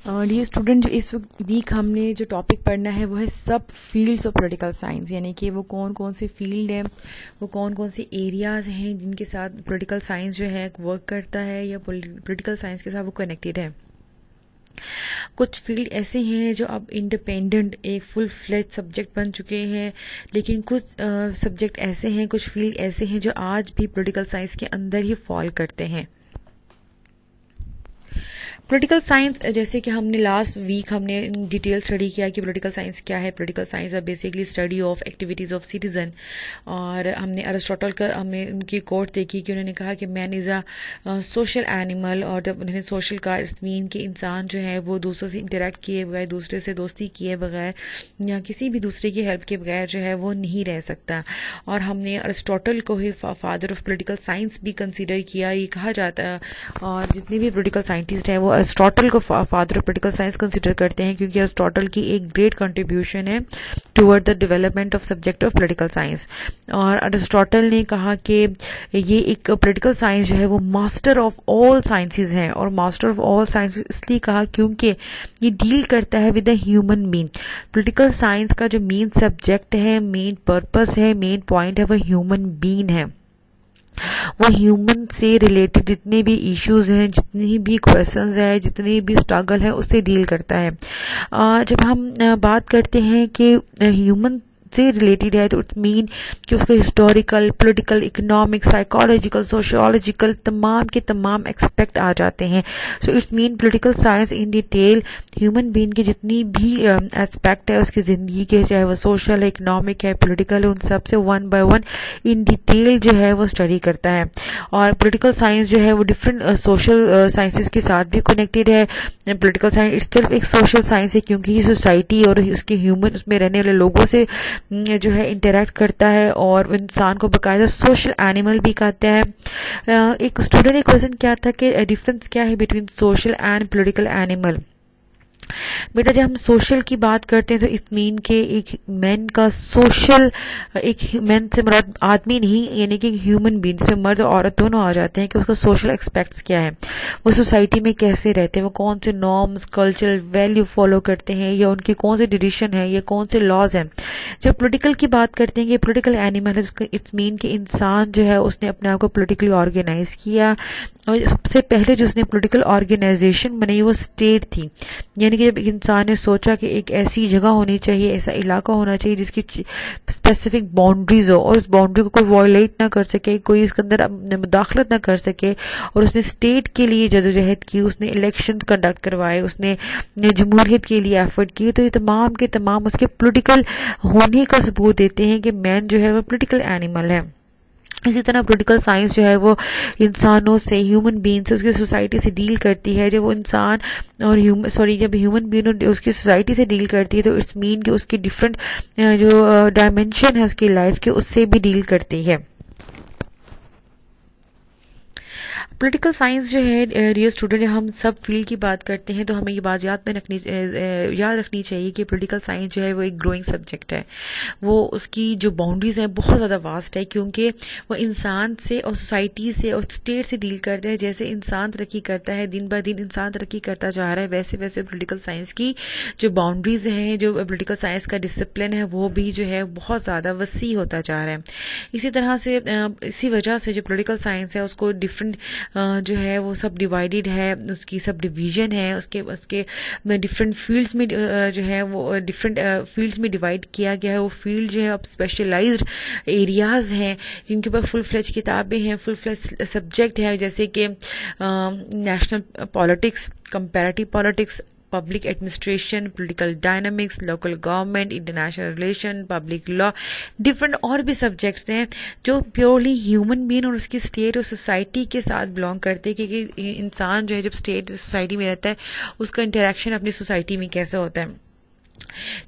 Dear student, जो इस week हमने जो टॉपिक पढ़ना है वो है सब फील्ड्स ऑफ पॉलिटिकल साइंस, यानी कि वो कौन कौन से फील्ड हैं, वो कौन कौन से एरियाज़ हैं जिनके साथ पॉलिटिकल साइंस जो है वर्क करता है या पॉलिटिकल साइंस के साथ वो कनेक्टेड है। कुछ फील्ड ऐसे हैं जो अब इंडिपेंडेंट एक फुल फ्लेज सब्जेक्ट बन चुके हैं, लेकिन कुछ सब्जेक्ट ऐसे हैं, कुछ फील्ड ऐसे हैं जो आज भी पॉलिटिकल साइंस के अंदर ही फॉल करते हैं। पॉलिटिकल साइंस, जैसे कि हमने लास्ट वीक हमने डिटेल स्टडी किया कि पॉलिटिकल साइंस क्या है। पॉलिटिकल साइंस है basically study of activities of citizen, और हमने अरिस्टोटल का हमने उनकी कोट देखी कि उन्होंने कहा कि man is a social animal, और जब उन्होंने सोशल का मीन कि इंसान जो है वो दूसरों से इंटरेक्ट किए बगैर, दूसरे से दोस्ती किए बगैर या किसी भी दूसरे की हेल्प के बगैर जो है वो नहीं रह सकता। और हमने अरिस्टोटल को ही फादर ऑफ पॉलिटिकल साइंस भी कंसीडर किया, ये कहा जाता है। और जितने भी पॉलिटिकल साइंटिस्ट हैं वो अरिस्टोटल को father of political science consider करते हैं, क्योंकि अरिस्टोटल की एक ग्रेट कंट्रीब्यूशन है toward the development of subject of political science. और अरिस्टोटल ने कहा कि ये एक पॉलिटिकल साइंस जो है वो मास्टर ऑफ ऑल साइंसेज है, और मास्टर ऑफ ऑल साइंस इसलिए कहा क्योंकि ये डील करता है with the human being. Political science का जो मेन सब्जेक्ट है, मेन पर्पस है, मेन पॉइंट है, वो ह्यूमन बीइंग है। वो ह्यूमन से रिलेटेड जितने भी इश्यूज हैं, जितनी भी क्वेश्चंस हैं, जितनी भी स्ट्रगल है, उससे डील करता है। जब हम बात करते हैं कि ह्यूमन से रिलेटेड है तो इट मीन कि उसका historical, political, economic, psychological, sociological तमाम के तमाम एक्सपेक्ट आ जाते हैं। So it's mean political science in detail human being की जितनी भी एस्पेक्ट है उसकी ज़िंदगी के, चाहे वो सोशल है, इकोनॉमिक है, पॉलिटिकल है, उन सब से one by one in detail जो है वो स्टडी करता है। और पॉलिटिकल साइंस जो है वो डिफरेंट सोशल साइंसेस के साथ भी कनेक्टेड है। पॉलिटिकल साइंस इट्सेल्फ एक सोशल साइंस है, क्योंकि ये सोसाइटी और उसके ह्यूमन, उसमें रहने वाले लोगों से जो है इंटरेक्ट करता है, और इंसान को बाकायदा सोशल एनिमल भी कहते हैं। एक स्टूडेंट ने क्वेश्चन किया था कि डिफरेंस क्या है between social and political animal. बेटा, जब हम सोशल की बात करते हैं तो इट मीन के एक मैन का सोशल, एक मैन से मर्द आदमी नहीं, यानी कि ह्यूमन बीइंग में मर्द और औरत दोनों आ जाते हैं कि उसका सोशल एक्सपेक्ट्स क्या है, वो सोसाइटी में कैसे रहते हैं, वो कौन से नॉर्म्स, कल्चरल वैल्यू फॉलो करते हैं, या उनके कौन से ट्रेडिशन है, या कौन से लॉज हैं। जब पॉलिटिकल की बात करते हैं कि पॉलिटिकल एनिमल है, इट्स मीन कि इंसान जो है उसने अपने आप को पॉलिटिकली ऑर्गेनाइज किया, और सबसे पहले जो उसने पॉलिटिकल ऑर्गेनाइजेशन बनाई वो स्टेट थी। यानी कि जब एक इंसान ने सोचा कि एक ऐसी जगह होनी चाहिए, ऐसा इलाका होना चाहिए जिसकी स्पेसिफिक बाउंड्रीज हो, और उस बाउंड्री को कोई वॉयलेट ना कर सके, कोई इसके अंदर मुदाखलत ना कर सके, और उसने स्टेट के लिए जदोजहद की, उसने इलेक्शंस कंडक्ट करवाए, उसने जमहूरियत के लिए एफर्ट किए। तो ये तमाम के तमाम उसके पॉलिटिकल होने का सबूत देते हैं कि मैन जो है वो पॉलिटिकल एनिमल है। इसी तरह पॉलिटिकल साइंस जो है वो इंसानों से, ह्यूमन बीइंग से, उसकी सोसाइटी से डील करती है। जब वो इंसान और जब ह्यूमन बीइंग उसकी सोसाइटी से डील करती है तो इट्स मीन कि उसकी डिफरेंट जो डायमेंशन है उसकी लाइफ के, उससे भी डील करती है। पॉलिटिकल साइंस जो है डियर स्टूडेंट, जब हम सब फील्ड की बात करते हैं तो हमें ये बात याद रखनी चाहिए कि पॉलिटिकल साइंस जो है वो एक ग्रोइंग सब्जेक्ट है। वो उसकी जो बाउंड्रीज हैं बहुत ज़्यादा वास्ट है, क्योंकि वो इंसान से और सोसाइटी से और स्टेट से डील करते हैं। जैसे इंसान तरक्की करता है, दिन ब दिन इंसान तरक्की करता जा रहा है, वैसे वैसे पॉलिटिकल साइंस की जो बाउंड्रीज हैं, जो पॉलिटिकल साइंस का डिसिप्लिन है, वो भी जो है बहुत ज़्यादा वसी होता जा रहा है। इसी तरह से इसी वजह से जो पॉलिटिकल साइंस है उसको डिफरेंट जो है वो सब डिवाइडेड है, उसकी सब डिवीजन है, उसके डिफरेंट फील्ड्स में जो है वो डिफरेंट फील्ड्स में डिवाइड किया गया है। वो फील्ड जो है अब स्पेशलाइज्ड एरियाज हैं जिनके ऊपर फुल फ्लेज किताबें हैं, फुल फ्लेज सब्जेक्ट है, जैसे कि national politics, comparative politics, public administration, political dynamics, local government, international relation, public law, different और भी सब्जेक्ट्स हैं जो प्योरली ह्यूमन बीइंग और उसकी स्टेट और सोसाइटी के साथ बिलोंग करते हैं। क्योंकि इंसान जो है जब स्टेट सोसाइटी में रहता है उसका इंटरेक्शन अपनी सोसाइटी में कैसे होता है।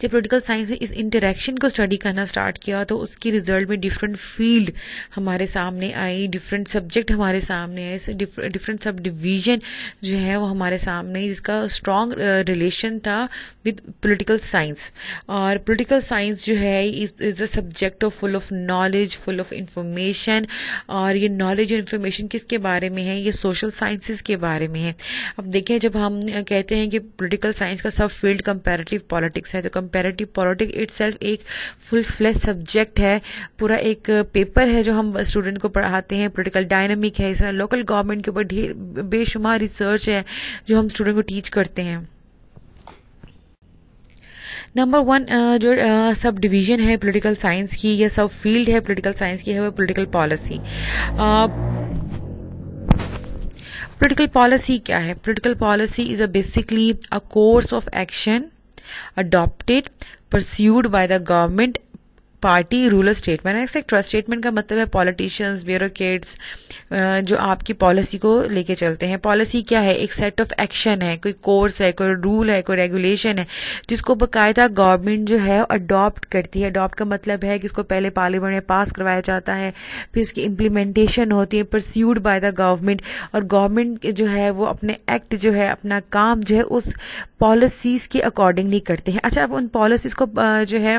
जब पॉलिटिकल साइंस ने इस इंटरेक्शन को स्टडी करना स्टार्ट किया तो उसके रिजल्ट में डिफरेंट फील्ड हमारे सामने आई, डिफरेंट सब्जेक्ट हमारे सामने आए, डिफरेंट सब डिवीजन जो है वो हमारे सामने, जिसका स्ट्रॉन्ग रिलेशन था विद पॉलिटिकल साइंस। और पॉलिटिकल साइंस जो है is a subject of full of knowledge, full of information. और ये नॉलेज और इन्फॉर्मेशन किसके बारे में है? ये सोशल साइंसेस के बारे में है। अब देखें, जब हम कहते हैं कि पॉलिटिकल साइंस का सब फील्ड कंपैरेटिव पॉलिटिक्स है, तो कंपैरेटिव पॉलिटिक्स इटसेल्फ एक फुल फ्लेज सब्जेक्ट है, पूरा एक पेपर है जो हम स्टूडेंट को पढ़ाते हैं। पॉलिटिकल डायनामिक है, इस तरह लोकल गवर्नमेंट के ऊपर ढेर बेशुमार रिसर्च है जो हम स्टूडेंट को टीच करते हैं। नंबर 1 जो सब डिवीजन है पॉलिटिकल साइंस की, या सब फील्ड है पॉलिटिकल साइंस की, है वो पॉलिटिकल पॉलिसी। पॉलिटिकल पॉलिसी क्या है? Political policy is basically a course of action adopted pursued by the government party ruler statement. Etcetera statement का मतलब है पॉलिटिशियंस, ब्यूरोक्रेट्स जो आपकी पॉलिसी को लेके चलते हैं। पॉलिसी क्या है? एक सेट ऑफ एक्शन है, कोई कोर्स है, कोई रूल है, कोई रेगुलेशन है, जिसको बकायदा गवर्नमेंट जो है अडॉप्ट करती है। अडॉप्ट का मतलब है कि इसको पहले पार्लियामेंट में पास करवाया जाता है, फिर उसकी इम्प्लीमेंटेशन होती है परस्यूड बाय द गवर्नमेंट, और गवर्नमेंट जो है वो अपने एक्ट जो है, अपना काम जो है उस पॉलिसीज के अकॉर्डिंगली करते हैं। अच्छा, अब उन पॉलिसीज को जो है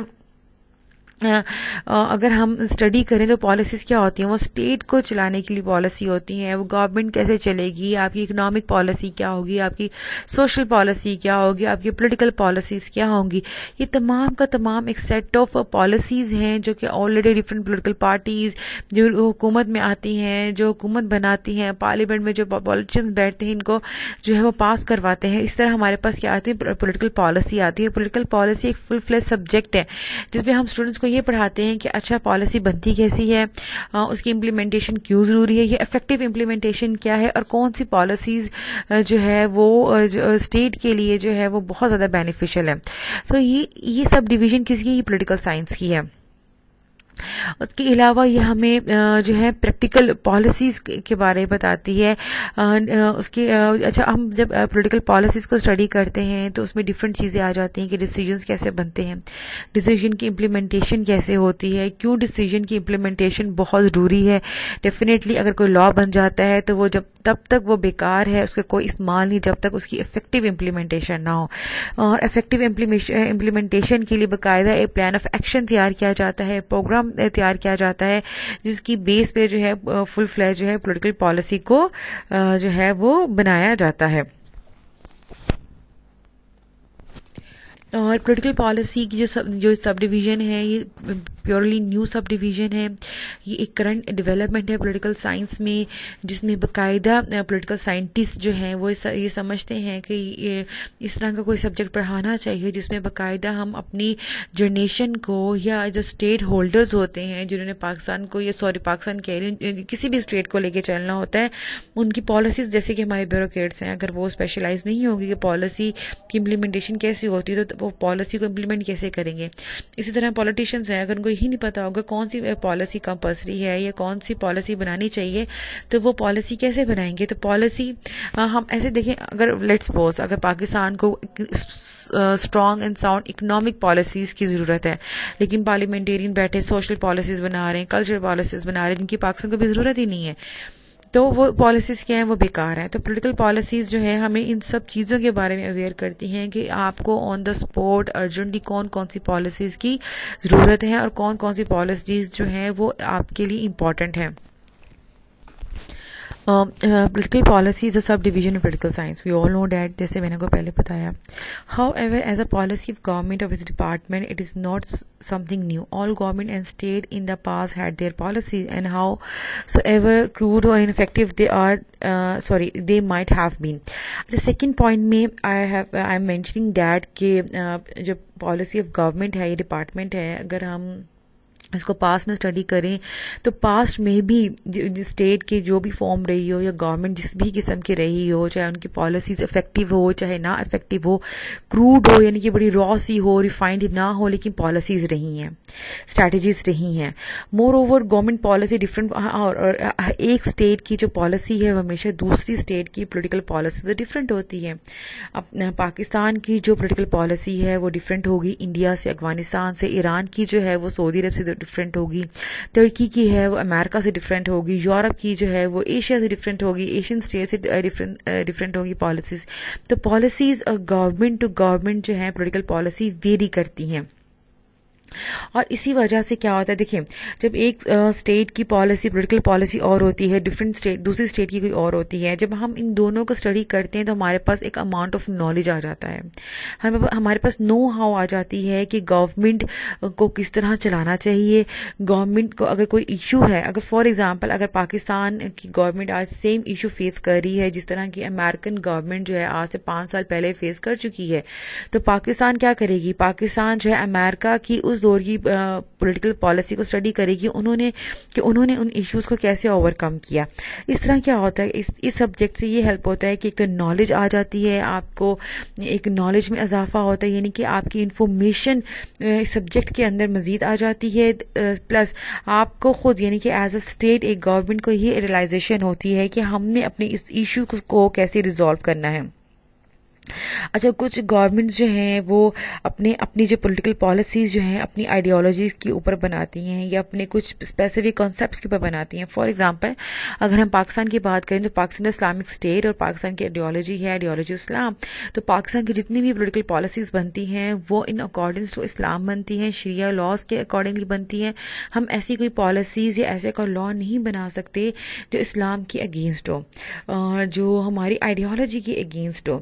अगर हम स्टडी करें तो पॉलिसीज़ क्या होती हैं? वो स्टेट को चलाने के लिए पॉलिसी होती हैं। वो गवर्नमेंट कैसे चलेगी, आपकी इकोनॉमिक पॉलिसी क्या होगी, आपकी सोशल पॉलिसी क्या होगी, आपकी पॉलिटिकल पॉलिसीज़ क्या होंगी, ये तमाम का तमाम एक सेट ऑफ पॉलिसीज़ हैं जो कि ऑलरेडी डिफरेंट पॉलिटिकल पार्टीज़ जो हुकूमत में आती हैं, जो हुकूमत बनाती हैं, पार्लियामेंट में जो पॉलिटिशियंस बैठते हैं, इनको जो है वो पास करवाते हैं। इस तरह हमारे पास क्या आती है? पॉलिटिकल पॉलिसी आती है। पॉलिटिकल पॉलिसी एक फुल फ्लेज सब्जेक्ट है जिसमें हम स्टूडेंट्स को ये पढ़ाते हैं कि अच्छा पॉलिसी बनती कैसी है, उसकी इम्प्लीमेंटेशन क्यों ज़रूरी है, ये इफेक्टिव इम्प्लीमेंटेशन क्या है, और कौन सी पॉलिसीज़ जो है वो स्टेट के लिए जो है वो बहुत ज़्यादा बेनिफिशियल है। तो ये सब डिवीज़न किसकी? ये पॉलिटिकल साइंस की है। उसके अलावा ये हमें जो है प्रैक्टिकल पॉलिसीज़ के बारे में बताती है। उसके अच्छा, हम जब पॉलिटिकल पॉलिसीज़ को स्टडी करते हैं तो उसमें डिफरेंट चीज़ें आ जाती हैं कि डिसीजंस कैसे बनते हैं, डिसीजन की इम्प्लीमेंटेशन कैसे होती है, क्यों डिसीजन की इम्प्लीमेंटेशन बहुत ज़रूरी है। डेफिनेटली अगर कोई लॉ बन जाता है तो वो तब तक वो बेकार है, उसका कोई इस्तेमाल नहीं जब तक उसकी इफेक्टिव इम्प्लीमेंटेशन ना हो। और इफेक्टिव इम्प्लीमेंटेशन के लिए बाकायदा एक प्लान ऑफ एक्शन तैयार किया जाता है, प्रोग्राम तैयार किया जाता है, जिसकी बेस पे जो है फुल फ्लैज जो है पॉलिटिकल पॉलिसी को जो है वो बनाया जाता है। और पॉलिटिकल पॉलिसी की जो सब डिवीज़न है ये प्योरली न्यू सब डिवीज़न है। ये एक करंट डेवलपमेंट है पॉलिटिकल साइंस में, जिसमें बाकायदा पॉलिटिकल साइंटिस्ट जो हैं वो ये समझते हैं कि ये इस तरह का कोई सब्जेक्ट पढ़ाना चाहिए जिसमें बाकायदा हम अपनी जनरेशन को, या जो स्टेट होल्डर्स होते हैं जिन्होंने पाकिस्तान कह रहे किसी भी स्टेट को लेके चलना होता है, उनकी पॉलिसीज़, जैसे कि हमारे ब्यूरोक्रेट्स हैं, अगर वो स्पेशलाइज नहीं होगी कि पॉलिसी की इम्प्लीमेंटेशन कैसी होती है तो वो पॉलिसी को इम्प्लीमेंट कैसे करेंगे। इसी तरह पॉलिटिशियंस हैं, अगर उनको यही नहीं पता होगा कौन सी पॉलिसी कंपल्सरी है या कौन सी पॉलिसी बनानी चाहिए तो वो पॉलिसी कैसे बनाएंगे। तो पॉलिसी हम ऐसे देखें, अगर लेट्स सपोज अगर पाकिस्तान को strong and sound economic policies की ज़रूरत है, लेकिन पार्लियामेंटेरियन बैठे सोशल पॉलिसीज़ बना रहे हैं, कल्चरल पॉलिसीज़ बना रहे हैं, जिनकी पाकिस्तान को भी ज़रूरत ही नहीं है, तो वो पॉलिसीज़ क्या हैं? वो बेकार हैं। तो पॉलिटिकल पॉलिसीज़ जो है हमें इन सब चीज़ों के बारे में अवेयर करती हैं कि आपको ऑन द स्पॉट अर्जेंटली कौन कौन सी पॉलिसीज़ की ज़रूरत है और कौन कौन सी पॉलिसीज़ जो हैं वो आपके लिए इम्पॉर्टेंट हैं। Political policy is a subdivision of political science. We all know that, जैसे मैंने को पहले बताया. However, as a policy of government of its department, it is not something new. All government and state in the past had their policies, and howsoever crude or ineffective they might have been. The second point में I'm mentioning that कि जो policy of government है, ये department है, अगर हम इसको past में स्टडी करें तो पास्ट में भी स्टेट की जो भी फॉर्म रही हो या गवर्नमेंट जिस भी किस्म की रही हो, चाहे उनकी पॉलिसीज इफेक्टिव हो चाहे ना इफेक्टिव हो, क्रूड हो यानी कि बड़ी रॉ सी हो, रिफाइंड ना हो, लेकिन पॉलिसीज रही हैं, स्ट्रैटेजीज रही हैं। More over government policy different, और एक स्टेट की जो पॉलिसी है वो हमेशा दूसरी स्टेट की पोलिटिकल पॉलिसी से डिफरेंट होती है। अब पाकिस्तान की जो पोलिटिकल पॉलिसी है वो डिफरेंट होगी इंडिया से, अफगानिस्तान से, ईरान की जो है वो सऊदी अरब से डिफरेंट होगी, तुर्की की है वो अमेरिका से डिफरेंट होगी, यूरोप की जो है वो एशिया से डिफरेंट होगी, एशियन स्टेट से डिफरेंट होगी पॉलिसीज। तो पॉलिसीज गवर्नमेंट टू गवर्नमेंट जो है पॉलिटिकल पॉलिसी वेरी करती हैं। और इसी वजह से क्या होता है, देखिए जब एक स्टेट की पॉलिसी पॉलिटिकल पॉलिसी और होती है, डिफरेंट स्टेट दूसरी स्टेट की कोई और होती है, जब हम इन दोनों को स्टडी करते हैं तो हमारे पास एक अमाउंट ऑफ नॉलेज आ जाता है, हमारे पास नो हाउ आ जाती है कि गवर्नमेंट को किस तरह चलाना चाहिए। गवर्नमेंट को अगर कोई इशू है, अगर फॉर एग्जांपल अगर पाकिस्तान की गवर्नमेंट आज सेम इशू फेस कर रही है जिस तरह की अमेरिकन गवर्नमेंट जो है आज से 5 साल पहले फेस कर चुकी है, तो पाकिस्तान क्या करेगी, पाकिस्तान जो है अमेरिका की उस दौर की पॉलिटिकल पॉलिसी को स्टडी करेगी, उन्होंने उन इश्यूज को कैसे ओवरकम किया। इस तरह क्या होता है, इस सब्जेक्ट से ये हेल्प होता है कि एक तो नॉलेज आ जाती है, आपको एक नॉलेज में इजाफा होता है, यानी कि आपकी इंफॉर्मेशन सब्जेक्ट के अंदर मजीद आ जाती है, प्लस आपको खुद यानी कि एज अ स्टेट एक गवर्नमेंट को ये रियलाइजेशन होती है कि हमने अपने इस इशू को कैसे रिजॉल्व करना है। अच्छा, कुछ गवर्नमेंट्स जो हैं वो अपनी जो पॉलिटिकल पॉलिसीज जो हैं अपनी आइडियोलॉजीज के ऊपर बनाती हैं या अपने कुछ स्पेसिफिक कॉन्सेप्ट्स के ऊपर बनाती हैं। फॉर एग्जांपल अगर हम पाकिस्तान की बात करें तो पाकिस्तान इस्लामिक स्टेट और पाकिस्तान की आइडियोलॉजी है आइडियोलॉजी इस्लाम। तो पाकिस्तान की जितनी भी पॉलिटिकल पॉलिसीज बनती हैं वो इन अकॉर्डिंग्स टू इस्लाम बनती हैं, शरिया लॉज के अकॉर्डिंगली बनती हैं। हम ऐसी कोई पॉलिसीज या ऐसे कोई लॉ नहीं बना सकते जो इस्लाम के अगेंस्ट हो, जो हमारी आइडियोलॉजी के अगेंस्ट हो।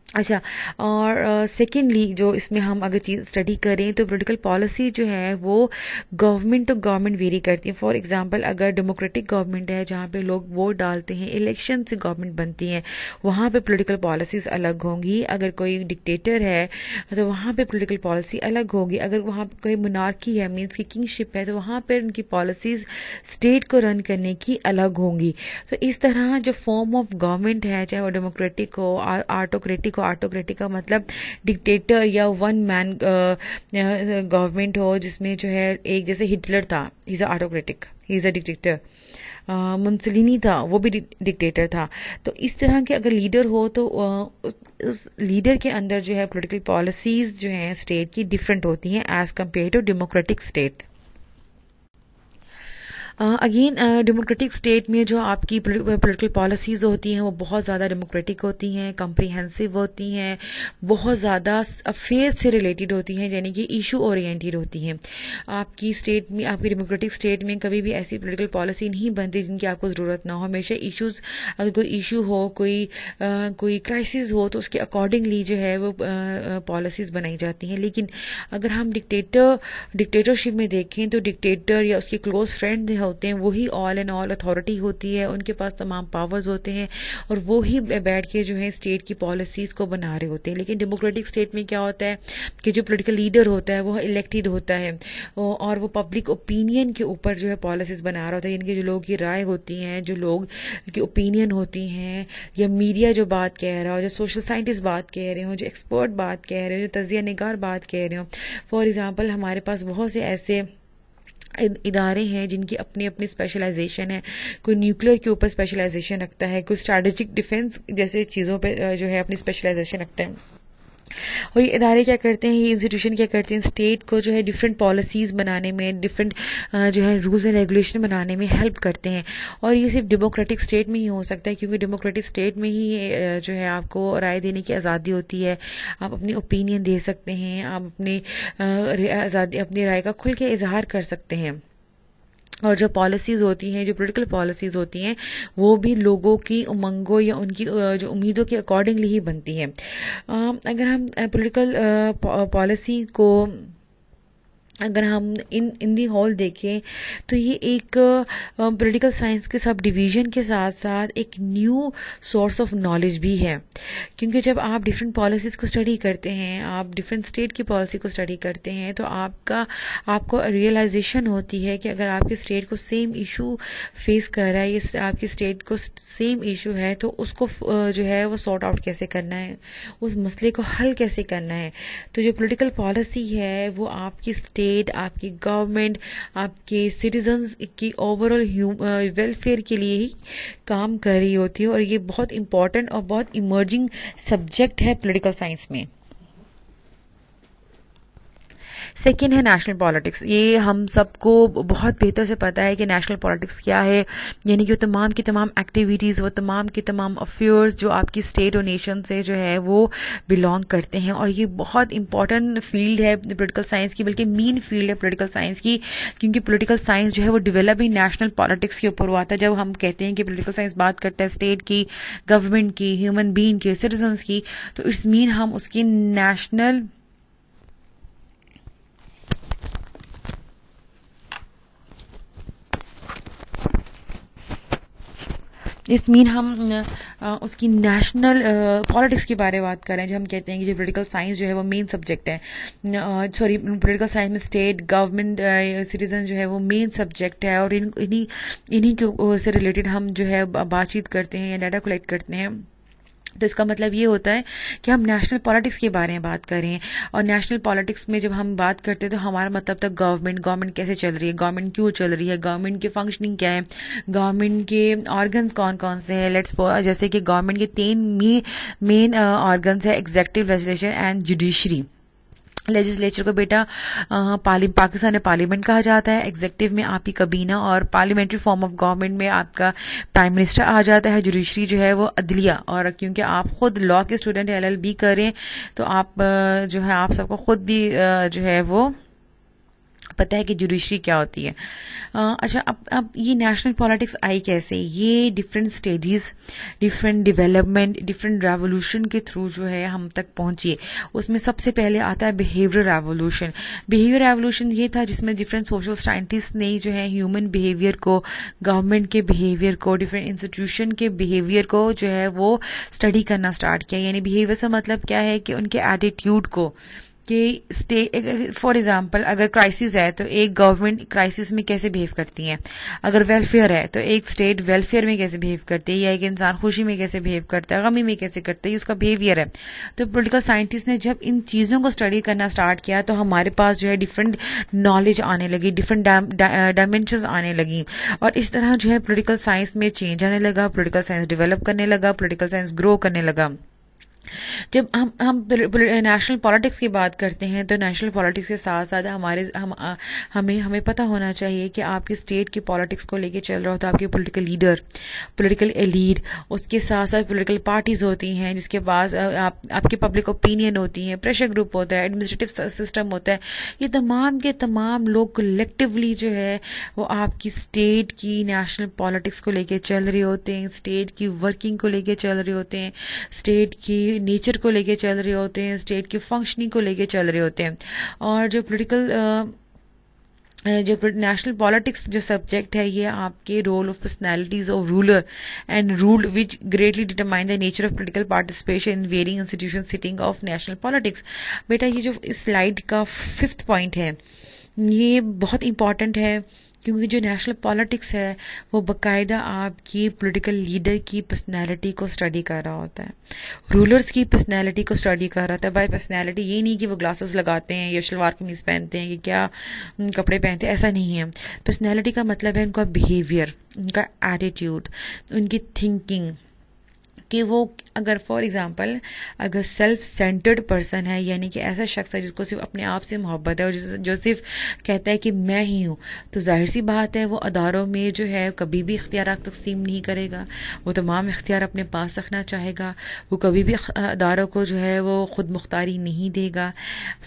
अच्छा, और सेकेंडली जो इसमें हम अगर चीज़ स्टडी करें तो पॉलिटिकल पॉलिसी जो है वो गवर्नमेंट टू गवर्नमेंट वेरी करती है। फॉर एग्जांपल अगर डेमोक्रेटिक गवर्नमेंट है जहाँ पे लोग वोट डालते हैं, इलेक्शन से गवर्नमेंट बनती है, वहाँ पे पॉलिटिकल पॉलिसीज अलग होंगी। अगर कोई डिक्टेटर है तो वहाँ पे पॉलिटिकल पॉलिसी अलग होगी। अगर वहाँ पे कोई मोनार्की है मीन्स की किंगशिप है तो वहाँ पर उनकी पॉलिसीज स्टेट को रन करने की अलग होंगी। तो इस तरह जो फॉर्म ऑफ गवर्नमेंट है चाहे वो डेमोक्रेटिक हो, ऑटोक्रेटिक का मतलब डिक्टेटर या वन मैन गवर्नमेंट हो जिसमें जो है एक जैसे हिटलर था, he is autocratic, he is a dictator. Mussolini था वो भी डिक्टेटर था। तो इस तरह के अगर लीडर हो तो उस लीडर के अंदर जो है पॉलिटिकल पॉलिसीज जो हैं स्टेट की डिफरेंट होती हैं as compared to democratic state. Again democratic state में जो आपकी पॉलिटिकल पॉलिसीज़ होती हैं वो बहुत ज़्यादा डेमोक्रेटिक होती हैं, कम्प्रीहेंसिव होती हैं, बहुत ज़्यादा अफेयर से रिलेटेड होती हैं, यानी कि इशू ओरिएंटेड होती हैं। आपकी स्टेट में, आपकी डेमोक्रेटिक स्टेट में कभी भी ऐसी पॉलिटिकल पॉलिसी नहीं बनती जिनकी आपको ज़रूरत ना हो। हमेशा इशूज़, अगर कोई इशू हो, कोई क्राइसिस हो तो उसके अकॉर्डिंगली जो है वो पॉलिसीज़ बनाई जाती हैं। लेकिन अगर हम डिक्टेटरशिप में देखें तो डिक्टेटर या उसके क्लोज फ्रेंड होते हैं वही ऑल एंड ऑल अथॉरिटी होती है, उनके पास तमाम पावर्स होते हैं और वो ही बैठ के जो है स्टेट की पॉलिसीज़ को बना रहे होते हैं। लेकिन डेमोक्रेटिक स्टेट में क्या होता है कि जो पॉलिटिकल लीडर होता है वो इलेक्टेड होता है और वो पब्लिक ओपिनियन के ऊपर जो है पॉलिसीज़ बना रहा होता है, यानी कि जो लोगों की राय होती हैं, जो लोग की ओपिनियन होती हैं, या मीडिया जो बात कह रहा हो, जो सोशल साइंटिस्ट बात कह रहे हो, जो एक्सपर्ट बात कह रहे हो, जो तजिया निगार बात कह रहे हो। फॉर एग्जाम्पल हमारे पास बहुत से ऐसे इदारे हैं जिनकी अपनी अपनी स्पेशलाइजेशन है। कोई न्यूक्लियर के ऊपर स्पेशलाइजेशन रखता है, कोई स्ट्रैटेजिक डिफेंस जैसे चीज़ों पे जो है अपनी स्पेशलाइजेशन रखते हैं। और ये इदारे क्या करते हैं, ये इंस्टीट्यूशन क्या करते हैं, स्टेट को जो है डिफरेंट पॉलिसीज़ बनाने में, डिफरेंट जो है रूल्स एंड रेगुलेशन बनाने में हेल्प करते हैं। और ये सिर्फ डेमोक्रेटिक स्टेट में ही हो सकता है क्योंकि डेमोक्रेटिक स्टेट में ही जो है आपको राय देने की आज़ादी होती है, आप अपनी ओपिनियन दे सकते हैं, आप अपनी राय का खुल के इजहार कर सकते हैं। और जो पॉलिसीज़ होती हैं, जो पॉलिटिकल पॉलिसीज़ होती हैं वो भी लोगों की उमंगों या उनकी जो उम्मीदों के अकॉर्डिंगली ही बनती हैं। अगर हम पॉलिटिकल पॉलिसी को अगर हम इन दी होल देखें तो ये एक पॉलिटिकल साइंस के सब डिवीज़न के साथ साथ एक न्यू सोर्स ऑफ नॉलेज भी है, क्योंकि जब आप डिफरेंट पॉलिसीज़ को स्टडी करते हैं, आप डिफरेंट स्टेट की पॉलिसी को स्टडी करते हैं, तो आपको रियलाइजेशन होती है कि अगर आपके स्टेट को सेम इशू फेस कर रहा है, ये आपकी स्टेट को सेम इशू है, तो उसको जो है वो सॉर्ट आउट कैसे करना है, उस मसले को हल कैसे करना है। तो जो पॉलिटिकल पॉलिसी है वो आपकी स्टेट, आपकी गवर्नमेंट, आपके सिटीजन्स की ओवरऑल वेलफेयर के लिए ही काम कर रही होती है, और ये बहुत इंपॉर्टेंट और बहुत इमर्जिंग सब्जेक्ट है पॉलिटिकल साइंस में। सेकेंड है नेशनल पॉलिटिक्स। ये हम सबको बहुत बेहतर से पता है कि नेशनल पॉलिटिक्स क्या है, यानी कि वो तमाम की तमाम एक्टिविटीज़, वो तमाम की तमाम अफेयर्स जो आपकी स्टेट और नेशन से जो है वो बिलोंग करते हैं, और ये बहुत इंपॉर्टेंट फील्ड है पॉलिटिकल साइंस की, बल्कि मेन फील्ड है पॉलिटिकल साइंस की, क्योंकि पॉलिटिकल साइंस जो है वो डेवलप ही नेशनल पॉलिटिक्स के ऊपर हुआ था। जब हम कहते हैं कि पॉलिटिकल साइंस बात करता है स्टेट की, गवर्नमेंट की, ह्यूमन बीइंग की, सिटीजन्स की, तो इट्स मीन हम उसकी नेशनल इस मीन हम उसकी नेशनल पॉलिटिक्स के बारे में बात कर रहे हैं। जब हम कहते हैं कि जो पॉलिटिकल साइंस जो है वो मेन सब्जेक्ट है, पॉलिटिकल साइंस में स्टेट, गवर्नमेंट, सिटीजन जो है वो मेन सब्जेक्ट है, और इन्हीं के से रिलेटेड हम जो है बातचीत करते हैं या डाटा कलेक्ट करते हैं। तो इसका मतलब ये होता है कि हम नेशनल पॉलिटिक्स के बारे में बात करें, और नेशनल पॉलिटिक्स में जब हम बात करते हैं तो हमारा मतलब तक गवर्नमेंट कैसे चल रही है, गवर्नमेंट क्यों चल रही है, गवर्नमेंट की फंक्शनिंग क्या है, गवर्नमेंट के ऑर्गन्स कौन कौन से हैं। जैसे कि गवर्नमेंट के 3 मेन ऑर्गन्स है, executive, legislature and judiciary. Legislature को बेटा पाकिस्तान में पार्लियामेंट कहा जाता है, एग्जीक्यूटिव में आपकी कबीना और पार्लियामेंट्री फॉर्म ऑफ गवर्नमेंट में आपका प्राइम मिनिस्टर आ जाता है, जुडिशरी जो है वो अदलिया। और क्योंकि आप खुद लॉ के स्टूडेंट LLB करें तो आप जो है आप सबको खुद भी जो है वो पता है कि जुडिशरी क्या होती है। अच्छा, अब ये नेशनल पॉलिटिक्स आई कैसे? ये different stages, different development, different revolution के थ्रू जो है हम तक पहुंची। उसमें सबसे पहले आता है बिहेवियर रेवोल्यूशन। बिहेवियर रेवोल्यूशन ये था जिसमें डिफरेंट सोशल साइंटिस्ट ने जो है ह्यूमन बिहेवियर को, गवर्नमेंट के बिहेवियर को, डिफरेंट इंस्टीट्यूशन के बिहेवियर को जो है वो स्टडी करना स्टार्ट किया। यानी बिहेवियर से मतलब क्या है कि उनके एटीट्यूड को, कि फॉर एग्जाम्पल अगर क्राइसिस है तो एक गवर्नमेंट क्राइसिस में कैसे बिहेव करती है, अगर वेलफेयर है तो एक स्टेट वेलफेयर में कैसे बिहेव करती है, या एक इंसान खुशी में कैसे बिहेव करता है, गमी में कैसे करता है, उसका बिहेवियर है। तो पॉलिटिकल साइंटिस्ट ने जब इन चीज़ों को स्टडी करना स्टार्ट किया तो हमारे पास जो है डिफरेंट नॉलेज आने लगी, डिफरेंट डायमेंशंस आने लगी, और इस तरह जो है पॉलिटिकल साइंस में चेंज आने लगा, पॉलिटिकल साइंस डेवलप करने लगा, पॉलिटिकल साइंस ग्रो करने लगा। जब हम नेशनल पॉलिटिक्स की बात करते हैं तो नेशनल पॉलिटिक्स के साथ साथ हमें पता होना चाहिए कि आपकी स्टेट की पॉलिटिक्स को लेके चल रहा होता है आपके पॉलिटिकल लीडर, पॉलिटिकल एलीट, उसके साथ साथ पॉलिटिकल पार्टीज होती हैं, जिसके पास आपकी पब्लिक ओपिनियन होती है, प्रेशर ग्रुप होता है, एडमिनिस्ट्रेटिव सिस्टम होता है। ये तमाम के तमाम लोग कलेक्टिवली जो है वो आपकी स्टेट की नेशनल पॉलिटिक्स को लेके चल रहे होते हैं, स्टेट की वर्किंग को लेके चल रहे होते हैं, स्टेट की नेचर को लेके चल रहे होते हैं, स्टेट की फंक्शनिंग को लेके चल रहे होते हैं। और जो नेशनल पॉलिटिक्स जो सब्जेक्ट है ये आपके role of personalities of ruler and rule which greatly determine the nature of political participation in varying institution sitting of national politics. बेटा ये जो इस स्लाइड का 5th पॉइंट है ये बहुत इंपॉर्टेंट है, क्योंकि जो नेशनल पॉलिटिक्स है वो बाकायदा आपकी पॉलिटिकल लीडर की पर्सनैलिटी को स्टडी कर रहा होता है, रूलर्स की पर्सनैलिटी को स्टडी कर रहा था। बाय पर्सनैलिटी ये नहीं कि वो ग्लासेस लगाते हैं या शलवार कमीज पहनते हैं, कि क्या कपड़े पहनते हैं, ऐसा नहीं है। पर्सनैलिटी का मतलब है उनका बिहेवियर, उनका एटीट्यूड, उनकी थिंकिंग, कि वो अगर फॉर एग्जांपल अगर सेल्फ सेंटर्ड पर्सन है, यानी कि ऐसा शख्स है जिसको सिर्फ अपने आप से मोहब्बत है और जो सिर्फ कहता है कि मैं ही हूँ, तो जाहिर सी बात है वो अदारों में जो है कभी भी इख्तियारात तकसीम नहीं करेगा, वो तमाम इख्तियार अपने पास रखना चाहेगा, वो कभी भी अदारों को जो है वो खुद मुख्तारी नहीं देगा।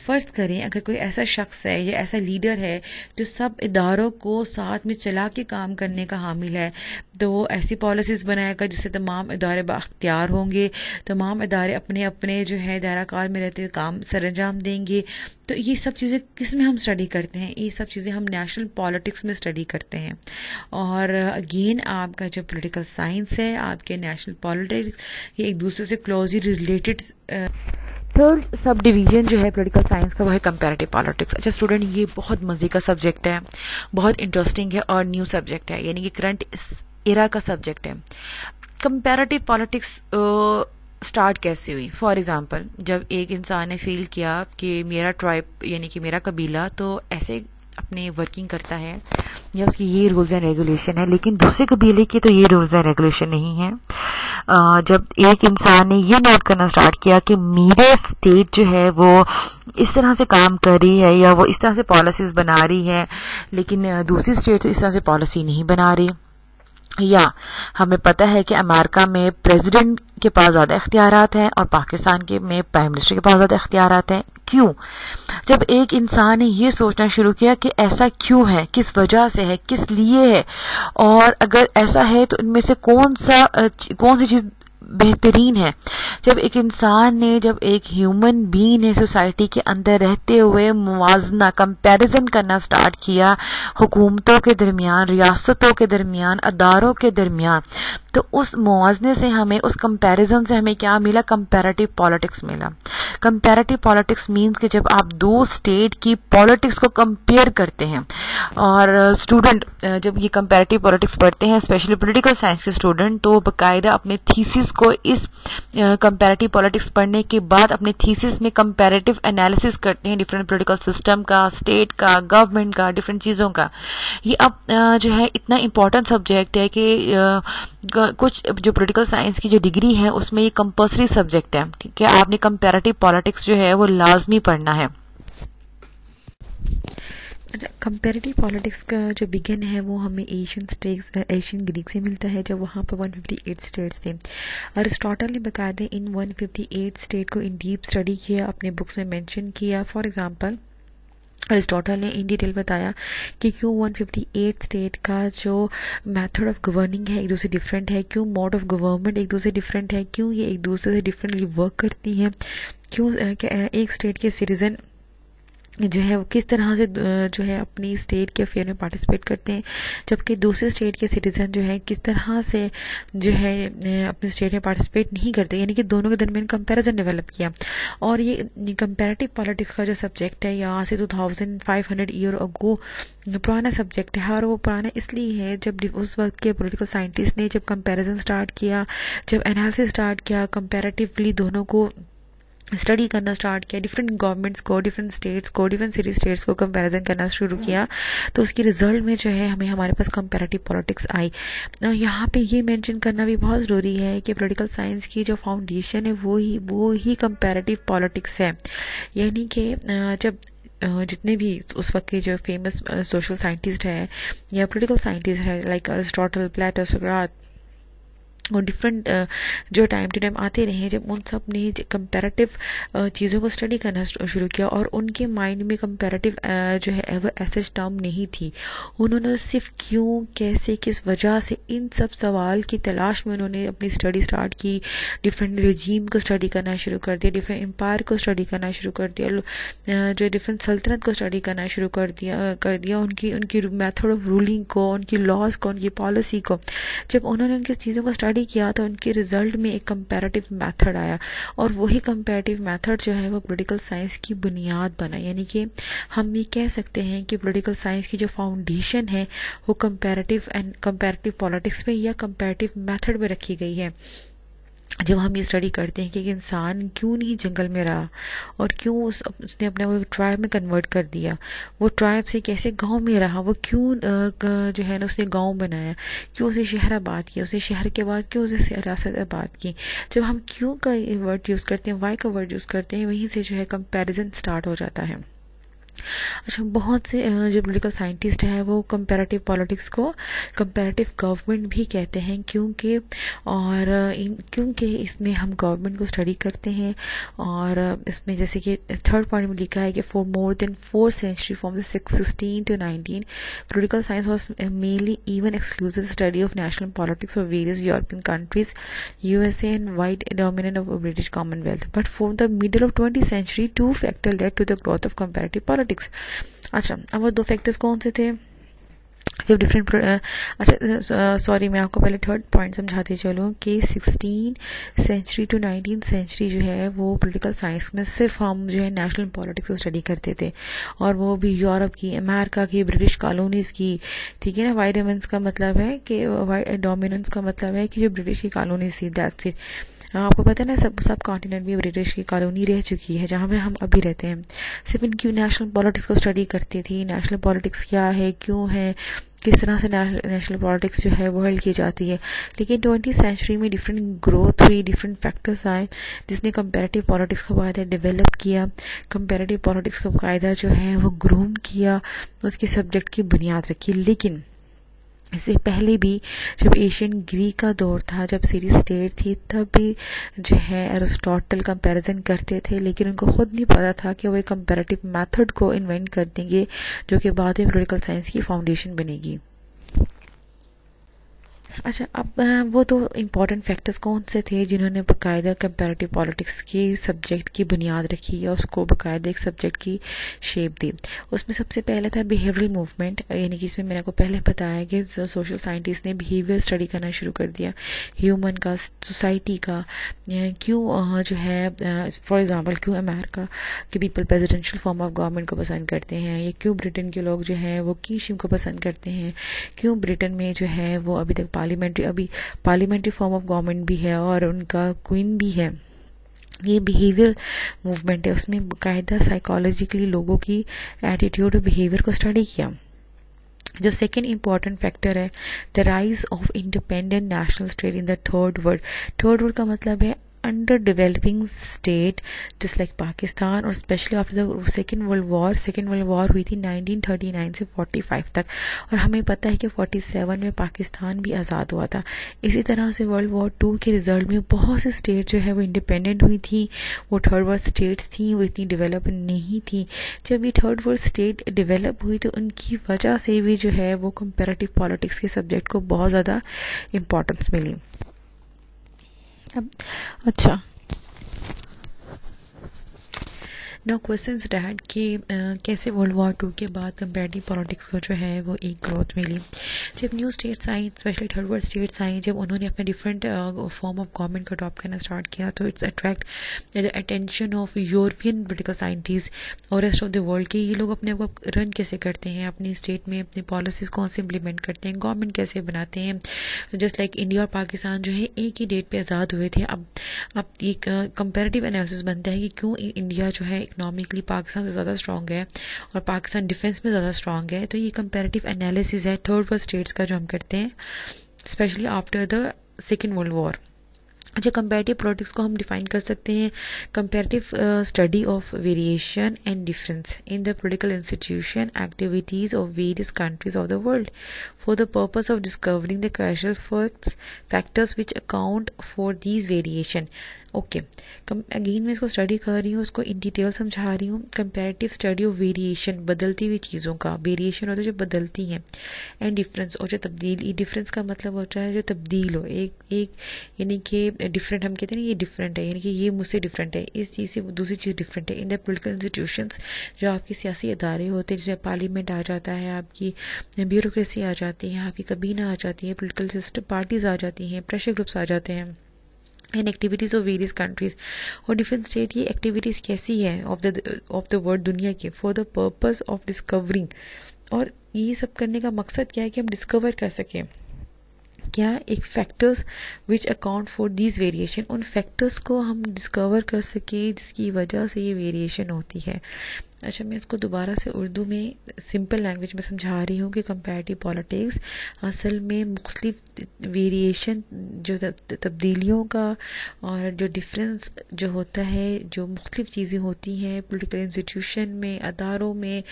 फ़र्ज़ करें अगर कोई ऐसा शख्स है या ऐसा लीडर है जो सब इदारों को साथ में चला के काम करने का हामिल है, तो वो ऐसी पॉलिसीज़ बनाएगा जिससे तमाम इदारे बाख्तियार होंगे, तमाम इदारे अपने अपने जो है दायरा कार में रहते हुए काम सरअंजाम देंगे। तो ये सब चीज़ें किस में हम स्टडी करते हैं? ये सब चीज़ें हम नेशनल पॉलिटिक्स में स्टडी करते हैं। और अगेन आपका जो पॉलिटिकल साइंस है, आपके नेशनल पॉलिटिक्स, ये एक दूसरे से closely related. Third sub division जो है पॉलिटिकल साइंस का वो है कंपैरेटिव पॉलिटिक्स। अच्छा स्टूडेंट, ये बहुत मज़े का सब्जेक्ट है, बहुत इंटरेस्टिंग है और न्यू सब्जेक्ट है, यानी कि करंट एरा का सब्जेक्ट है। कंपैरेटिव पॉलिटिक्स स्टार्ट कैसे हुई? फॉर एग्जांपल, जब एक इंसान ने फील किया कि मेरा ट्राइब यानी कि मेरा कबीला तो ऐसे अपने वर्किंग करता है या उसकी ये रूल्स एंड रेगुलेशन है, लेकिन दूसरे कबीले की तो ये रूल्स एंड रेगुलेशन नहीं है। जब एक इंसान ने ये नोट करना स्टार्ट किया कि मेरे स्टेट जो है वो इस तरह से काम कर रही है या वो इस तरह से पॉलिसीज बना रही है, लेकिन दूसरी स्टेट इस तरह से पॉलिसी नहीं बना रही, या हमें पता है कि अमेरिका में प्रेसिडेंट के पास ज़्यादा इख्तियारात हैं और पाकिस्तान के में प्राइम मिनिस्टर के पास ज़्यादा इख्तियारात हैं। क्यों? जब एक इंसान ने ये सोचना शुरू किया कि ऐसा क्यों है, किस वजह से है, किस लिए है, और अगर ऐसा है तो इनमें से कौन सी चीज़ बेहतरीन है। जब एक इंसान ने, जब एक ह्यूमन बीइंग ने सोसाइटी के अंदर रहते हुए मुवाजना, कंपैरिजन करना स्टार्ट किया हुकूमतों के दरमियान, रियासतों के दरमियान, अदारों के दरमियान, तो उस मुवाजने से हमें, उस कंपैरिजन से हमें क्या मिला? कंपैरेटिव पॉलिटिक्स मिला। कंपैरेटिव पॉलिटिक्स मीन्स कि जब आप दो स्टेट की पॉलिटिक्स को कंपेयर करते हैं, और स्टूडेंट जब ये कंपैरेटिव पॉलिटिक्स पढ़ते हैं, स्पेशली पॉलिटिकल साइंस के स्टूडेंट, तो बाकायदा अपने थीसिस को इस कंपैरेटिव पॉलिटिक्स पढ़ने के बाद अपने थीसिस में कंपैरेटिव एनालिसिस करते हैं डिफरेंट पॉलिटिकल सिस्टम का, स्टेट का, गवर्नमेंट का, डिफरेंट चीज़ों का। ये अब जो है इतना इम्पोर्टेंट सब्जेक्ट है कि कुछ जो पॉलिटिकल साइंस की जो डिग्री है उसमें ये कंपल्सरी सब्जेक्ट है कि आपने कंपैरेटिव पॉलिटिक्स जो है वो लाजमी पढ़ना है। अच्छा, कंपैरेटिव पॉलिटिक्स का जो बिगिन है वो हमें एशियन ग्रीक से मिलता है, जब वहाँ पर 158 स्टेट्स थे। अरिस्टोटल ने बकायदे इन 158 स्टेट को इन डीप स्टडी किया, अपने बुक्स में मेंशन किया। फॉर एग्जांपल, अरिस्टोटल ने इन डिटेल बताया कि क्यों 158 स्टेट का जो मेथड ऑफ गवर्निंग है एक दूसरे डिफरेंट है, क्यों मोड ऑफ गवर्नमेंट एक दूसरे डिफरेंट है, क्यों ये एक दूसरे से डिफरेंटली वर्क करती हैं, क्यों एक स्टेट के सिटीजन जो है वो किस तरह से जो है अपनी स्टेट के अफेयर में पार्टिसिपेट करते हैं, जबकि दूसरे स्टेट के सिटीजन जो है किस तरह से जो है अपने स्टेट में पार्टिसिपेट नहीं करते, यानी कि दोनों के दरमियान कंपैरिजन डेवलप किया। और ये कंपैरेटिव पॉलिटिक्स का जो सब्जेक्ट है यहाँ से 2500 ईयर अगो पुराना सब्जेक्ट है, और वो पुराना इसलिए है जब उस वक्त के पॉलिटिकल साइंटिस्ट ने जब कंपैरिजन स्टार्ट किया, जब एनालिसिस स्टार्ट किया, कंपैरेटिवली दोनों को स्टडी करना स्टार्ट किया, डिफरेंट गवर्नमेंट्स को, डिफरेंट स्टेट्स को, डिफरेंट सिटी स्टेट्स को कंपैरिजन करना शुरू किया, तो उसके रिजल्ट में जो है हमारे पास कंपैरेटिव पॉलिटिक्स आई। यहाँ पे ये मेंशन करना भी बहुत ज़रूरी है कि पॉलिटिकल साइंस की जो फाउंडेशन है वो ही कंपैरेटिव पॉलिटिक्स है। यानी कि जब जितने भी उस वक्त के जो फेमस सोशल साइंटिस्ट है या पॉलिटिकल साइंटिस्ट है, लाइक अरिस्टोटल, प्लेटो, सोक्रेटिस, और डिफरेंट जो टाइम टू टाइम आते रहे, जब उन सब ने कंपैरेटिव चीज़ों को स्टडी करना शुरू किया, और उनके माइंड में कंपैरेटिव जो है एवर ऐसे टर्म नहीं थी। उन्होंने सिर्फ क्यों, कैसे, किस वजह से, इन सब सवाल की तलाश में उन्होंने अपनी स्टडी स्टार्ट की, डिफरेंट रिजीम को स्टडी करना शुरू कर दिया, डिफरेंट एम्पायर को स्टडी करना शुरू कर दिया, जो डिफरेंट सल्तनत को स्टडी करना शुरू कर दिया उनकी मेथड ऑफ रूलिंग को, उनकी लॉज को, उनकी पॉलिसी को। जब उन्होंने उनकी चीज़ों को स्टडी किया तो उनके रिजल्ट में एक कंपैरेटिव मेथड आया, और वही कंपैरेटिव मेथड जो है वो पॉलिटिकल साइंस की बुनियाद बना। यानी कि हम ये कह सकते हैं कि पॉलिटिकल साइंस की जो फाउंडेशन है वो कंपैरेटिव पॉलिटिक्स पे या कंपैरेटिव मेथड पे रखी गई है। जब हम ये स्टडी करते हैं कि इंसान क्यों नहीं जंगल में रहा, और क्यों उसने अपने को एक ट्राइब में कन्वर्ट कर दिया, वो ट्राइब से कैसे गांव में रहा, वो क्यों जो है ना उसने गांव बनाया, क्यों उसे शहर आबाद किया, उसे शहर के बाद क्यों उसे रियासत आबाद की। जब हम क्यों का वर्ड यूज़ करते हैं, वाई का वर्ड यूज़ करते हैं, वहीं से जो है कंपैरिजन स्टार्ट हो जाता है। अच्छा, बहुत से जो पॉलिटिकल साइंटिस्ट हैं वो कंपैरेटिव पॉलिटिक्स को कंपैरेटिव गवर्नमेंट भी कहते हैं, क्योंकि इसमें हम गवर्नमेंट को स्टडी करते हैं। और इसमें जैसे कि थर्ड पॉइंट में लिखा है कि for more than 4 century from the 16 to 19 political science was mainly even exclusive study of national politics of various European countries, USA and white dominant of British Commonwealth. But from the middle of 20th century, two factors led to the growth of comparative politics. अच्छा, अब वो 2 factors कौन से थे जब different अच्छा sorry, मैं आपको पहले थर्ड पॉइंट समझाती चलूँ कि 16 सेंचुरी टू 19 सेंचुरी जो है वो पॉलिटिकल साइंस में सिर्फ हम जो है नेशनल पॉलिटिक्स को स्टडी करते थे, और वो भी यूरोप की, अमेरिका की, ब्रिटिश कॉलोनीज़ की। ठीक है ना, वाइट डोमिनेंस का मतलब है कि वाइट डोमिनेंस का मतलब है कि जो ब्रिटिश की कॉलोनीज थी, दैट्स इट। आपको पता है ना, सब कॉन्टिनेंट भी ब्रिटिश की कॉलोनी रह चुकी है जहाँ पे हम अभी रहते हैं। सिर्फ इनकी नेशनल पॉलिटिक्स को स्टडी करती थी, नेशनल पॉलिटिक्स क्या है, क्यों है, किस तरह से नेशनल पॉलिटिक्स जो है वो हल की जाती है। लेकिन 20th सेंचुरी में डिफरेंट ग्रोथ हुई, डिफरेंट फैक्टर्स आए जिसने कंपैरेटिव पॉलिटिक्स को बाकायदा डेवलप किया, कंपैरेटिव पॉलिटिक्स को बाकायदा जो है वो ग्रूम किया, उसके सब्जेक्ट की बुनियाद रखी। लेकिन इससे पहले भी जब एशियन ग्रीक का दौर था, जब सिटी स्टेट थी, तब भी जो है एरिस्टोटल कंपैरिजन करते थे, लेकिन उनको खुद नहीं पता था कि वो एक कंपैरेटिव मेथड को इन्वेंट कर देंगे जो कि बाद में पॉलिटिकल साइंस की फाउंडेशन बनेगी। अच्छा, अब वो तो इम्पॉर्टेंट फैक्टर्स कौन से थे जिन्होंने बाकायदा कंपैरेटिव पॉलिटिक्स के सब्जेक्ट की बुनियाद रखी और उसको बाकायदा एक सब्जेक्ट की शेप दी। उसमें सबसे पहले था बिहेवियरल मूवमेंट, यानी कि इसमें मैंने आपको पहले बताया कि सोशल साइंटिस्ट ने बिहेवियर स्टडी करना शुरू कर दिया, ह्यूमन का, सोसाइटी का। क्यों जो है फॉर एग्जांपल क्यों अमेरिका के people presidential form of government को पसंद करते हैं, या क्यों ब्रिटेन के लोग जो हैं वो किंगशिप को पसंद करते हैं, क्यों ब्रिटेन में जो है वो अभी तक पार्लियामेंट्री फॉर्म ऑफ गवर्नमेंट भी है और उनका क्वीन भी है। ये बिहेवियर मूवमेंट है, उसमें बाकायदा साइकोलॉजिकली लोगों की एटीट्यूड और बिहेवियर को स्टडी किया। जो सेकेंड इंपॉर्टेंट फैक्टर है, the rise of independent national state in the third world का मतलब है under developing state just like Pakistan, और specially after the second world war हुई थी 1939 से 45 तक, और हमें पता है कि 47 में पाकिस्तान भी आज़ाद हुआ था। इसी तरह से वर्ल्ड वॉर 2 के रिजल्ट में बहुत सी स्टेट जो है वो इंडिपेंडेंट हुई थी, वो थर्ड वर्ल्ड स्टेट्स थी, वो इतनी डेवलप नहीं थी। जब ये थर्ड वर्ल्ड स्टेट डेवलप हुई तो उनकी वजह से भी जो है वो कंपैरेटिव पॉलिटिक्स के सब्जेक्ट को बहुत ज़्यादा इम्पोर्टेंस मिली। अब अच्छा, नाउ क्वेश्चंस डैड कि कैसे वर्ल्ड वॉर 2 के बाद कंपैरेटिव पॉलिटिक्स को जो है वो एक ग्रोथ मिली। जब न्यू स्टेट्स आई, स्पेशली थर्ड वर्ल्ड स्टेट्स आई, जब उन्होंने अपने डिफरेंट फॉर्म ऑफ गवर्नमेंट को अडॉप्ट करना स्टार्ट किया तो it's attract the attention of European political scientist और रेस्ट ऑफ द वर्ल्ड कि ये लोग अपने आप को रन कैसे करते हैं, अपनी स्टेट में अपनी पॉलिसीज कौन से इंप्लीमेंट करते हैं, गवर्नमेंट कैसे बनाते हैं। जस्ट लाइक इंडिया और पाकिस्तान जो है एक ही डेट पे आज़ाद हुए थे। अब एक कंपैरेटिव एनालिसिस बनता है कि क्यों इंडिया जो है इकोनॉमिकली पाकिस्तान से ज़्यादा स्ट्रॉन्ग है और पाकिस्तान डिफेंस में ज़्यादा स्ट्रॉन्ग है। तो ये कंपैरेटिव एनालिसिस है थर्ड वर्ल्ड स्टेट्स का जो हम करते हैं, specially after the second world war. अच्छा, कंपैरेटिव पॉलिटिक्स को हम डिफाइन कर सकते हैं, comparative study of variation and difference in the political institution activities of various countries of the world for the purpose of discovering the casual factors which account for these variation. Okay, again मैं इसको study कर रही हूँ, उसको in detail समझा रही हूँ। Comparative study of variation, बदलती हुई चीज़ों का, वेरिएशन होता है जो बदलती हैं, एंड डिफरेंस और जो तब्दील, डिफरेंस का मतलब होता है जो तब्दील हो, एक यानी कि डिफरेंट हम कहते हैं ना, ये डिफरेंट है, यानी कि ये मुझसे डिफरेंट है, इस चीज़ से दूसरी चीज़ डिफरेंट है। इन द पोलिटिकल इंस्टीट्यूशंस जो आपके सियासी इदारे होते हैं, जिसमें पार्लियामेंट आ जाता है, आपकी ब्यूरोक्रेसी आ जाती है, आपकी कबीना आ जाती है, पोलिटिकल सिस्टम पार्टीज आ जाती हैं, प्रेशर ग्रुप्स आ जाते हैं, and activities of various countries और डिफरेंट स्टेट। ये एक्टिविटीज़ कैसी है ऑफ द वर्ल्ड, दुनिया के, for the purpose of discovering. और ये सब करने का मकसद क्या है कि हम डिस्कवर कर सकें क्या एक factors which account for these variation, उन फैक्टर्स को हम डिस्कवर कर सके जिसकी वजह से ये वेरिएशन होती है। अच्छा, मैं इसको दोबारा से उर्दू में सिंपल लैंग्वेज में समझा रही हूँ कि कंपैरेटिव पॉलिटिक्स असल में मुख्तलिफ वेरिएशन जो तब्दीलियों का और जो डिफरेंस जो होता है, जो मुख्तलिफ चीज़ें होती हैं पॉलिटिकल इंस्टीट्यूशन में, अदारों में,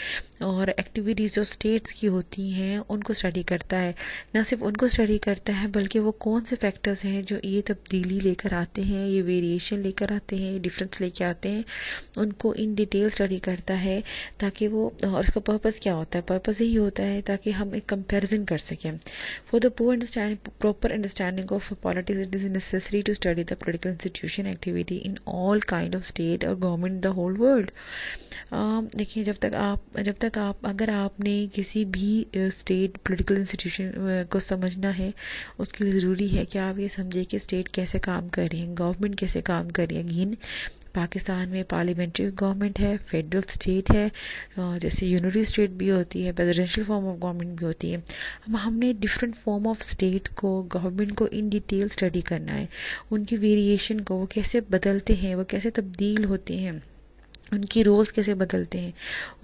और एक्टिविटीज़ जो स्टेट्स की होती हैं उनको स्टडी करता है। न सिर्फ उनको स्टडी करता है बल्कि वो कौन से फैक्टर्स हैं जो ये तब्दीली लेकर आते हैं, ये वेरिएशन लेकर आते हैं, डिफरेंस लेकर आते हैं, उनको इन डिटेल स्टडी करता है ताकि वो, और उसका पर्पस क्या होता है, पर्पस यही होता है ताकि हम एक कंपैरिजन कर सकें। For the proper understanding of politics it is necessary to study the political institution activity in all kind of state और government in the whole world. देखिए, जब तक आप अगर आपने किसी भी स्टेट पॉलिटिकल इंस्टीट्यूशन को समझना है, उसके लिए ज़रूरी है कि आप ये समझें कि स्टेट कैसे काम कर रही है, गवर्नमेंट कैसे काम कर रही है। अगेन, पाकिस्तान में पार्लियामेंट्री गवर्नमेंट है, फेडरल स्टेट है, जैसे यूनिटी स्टेट भी होती है, प्रेसिडेंशियल फॉर्म ऑफ गवर्नमेंट भी होती है। अब हमने डिफरेंट फॉर्म ऑफ स्टेट को, गवर्नमेंट को इन डिटेल स्टडी करना है, उनकी वेरिएशन को, वो कैसे बदलते हैं, वो कैसे तब्दील होते हैं, उनकी रोल्स कैसे बदलते हैं,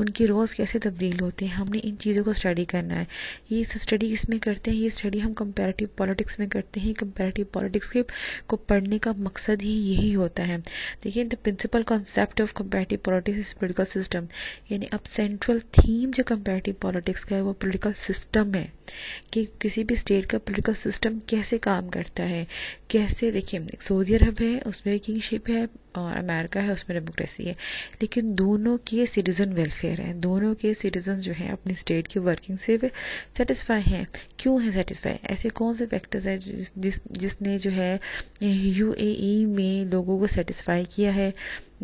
उनके रोल्स कैसे तब्दील होते हैं, हमने इन चीज़ों को स्टडी करना है। ये स्टडी किसमें करते हैं, ये स्टडी हम कंपैरेटिव पॉलिटिक्स में करते हैं। कंपैरेटिव पॉलिटिक्स को पढ़ने का मकसद ही यही होता है। देखिए, the principal concept of comparative politics is political system, यानी अब सेंट्रल थीम जो कंपैरेटिव पॉलिटिक्स का है वो पॉलिटिकल सिस्टम है, कि किसी भी स्टेट का पॉलिटिकल सिस्टम कैसे काम करता है, कैसे। देखिए, सऊदी अरब है, उसमें किंगशिप है, और अमेरिका है, उसमें डेमोक्रेसी है, लेकिन दोनों के सिटीज़न वेलफेयर हैं, दोनों के सिटीज़न जो हैं अपनी स्टेट की वर्किंग से सेटिस्फाई हैं। क्यों है सेटिस्फाई? ऐसे कौन से फैक्टर्स हैं जिसने जो है यूएई में लोगों को सेटिस्फाई किया है,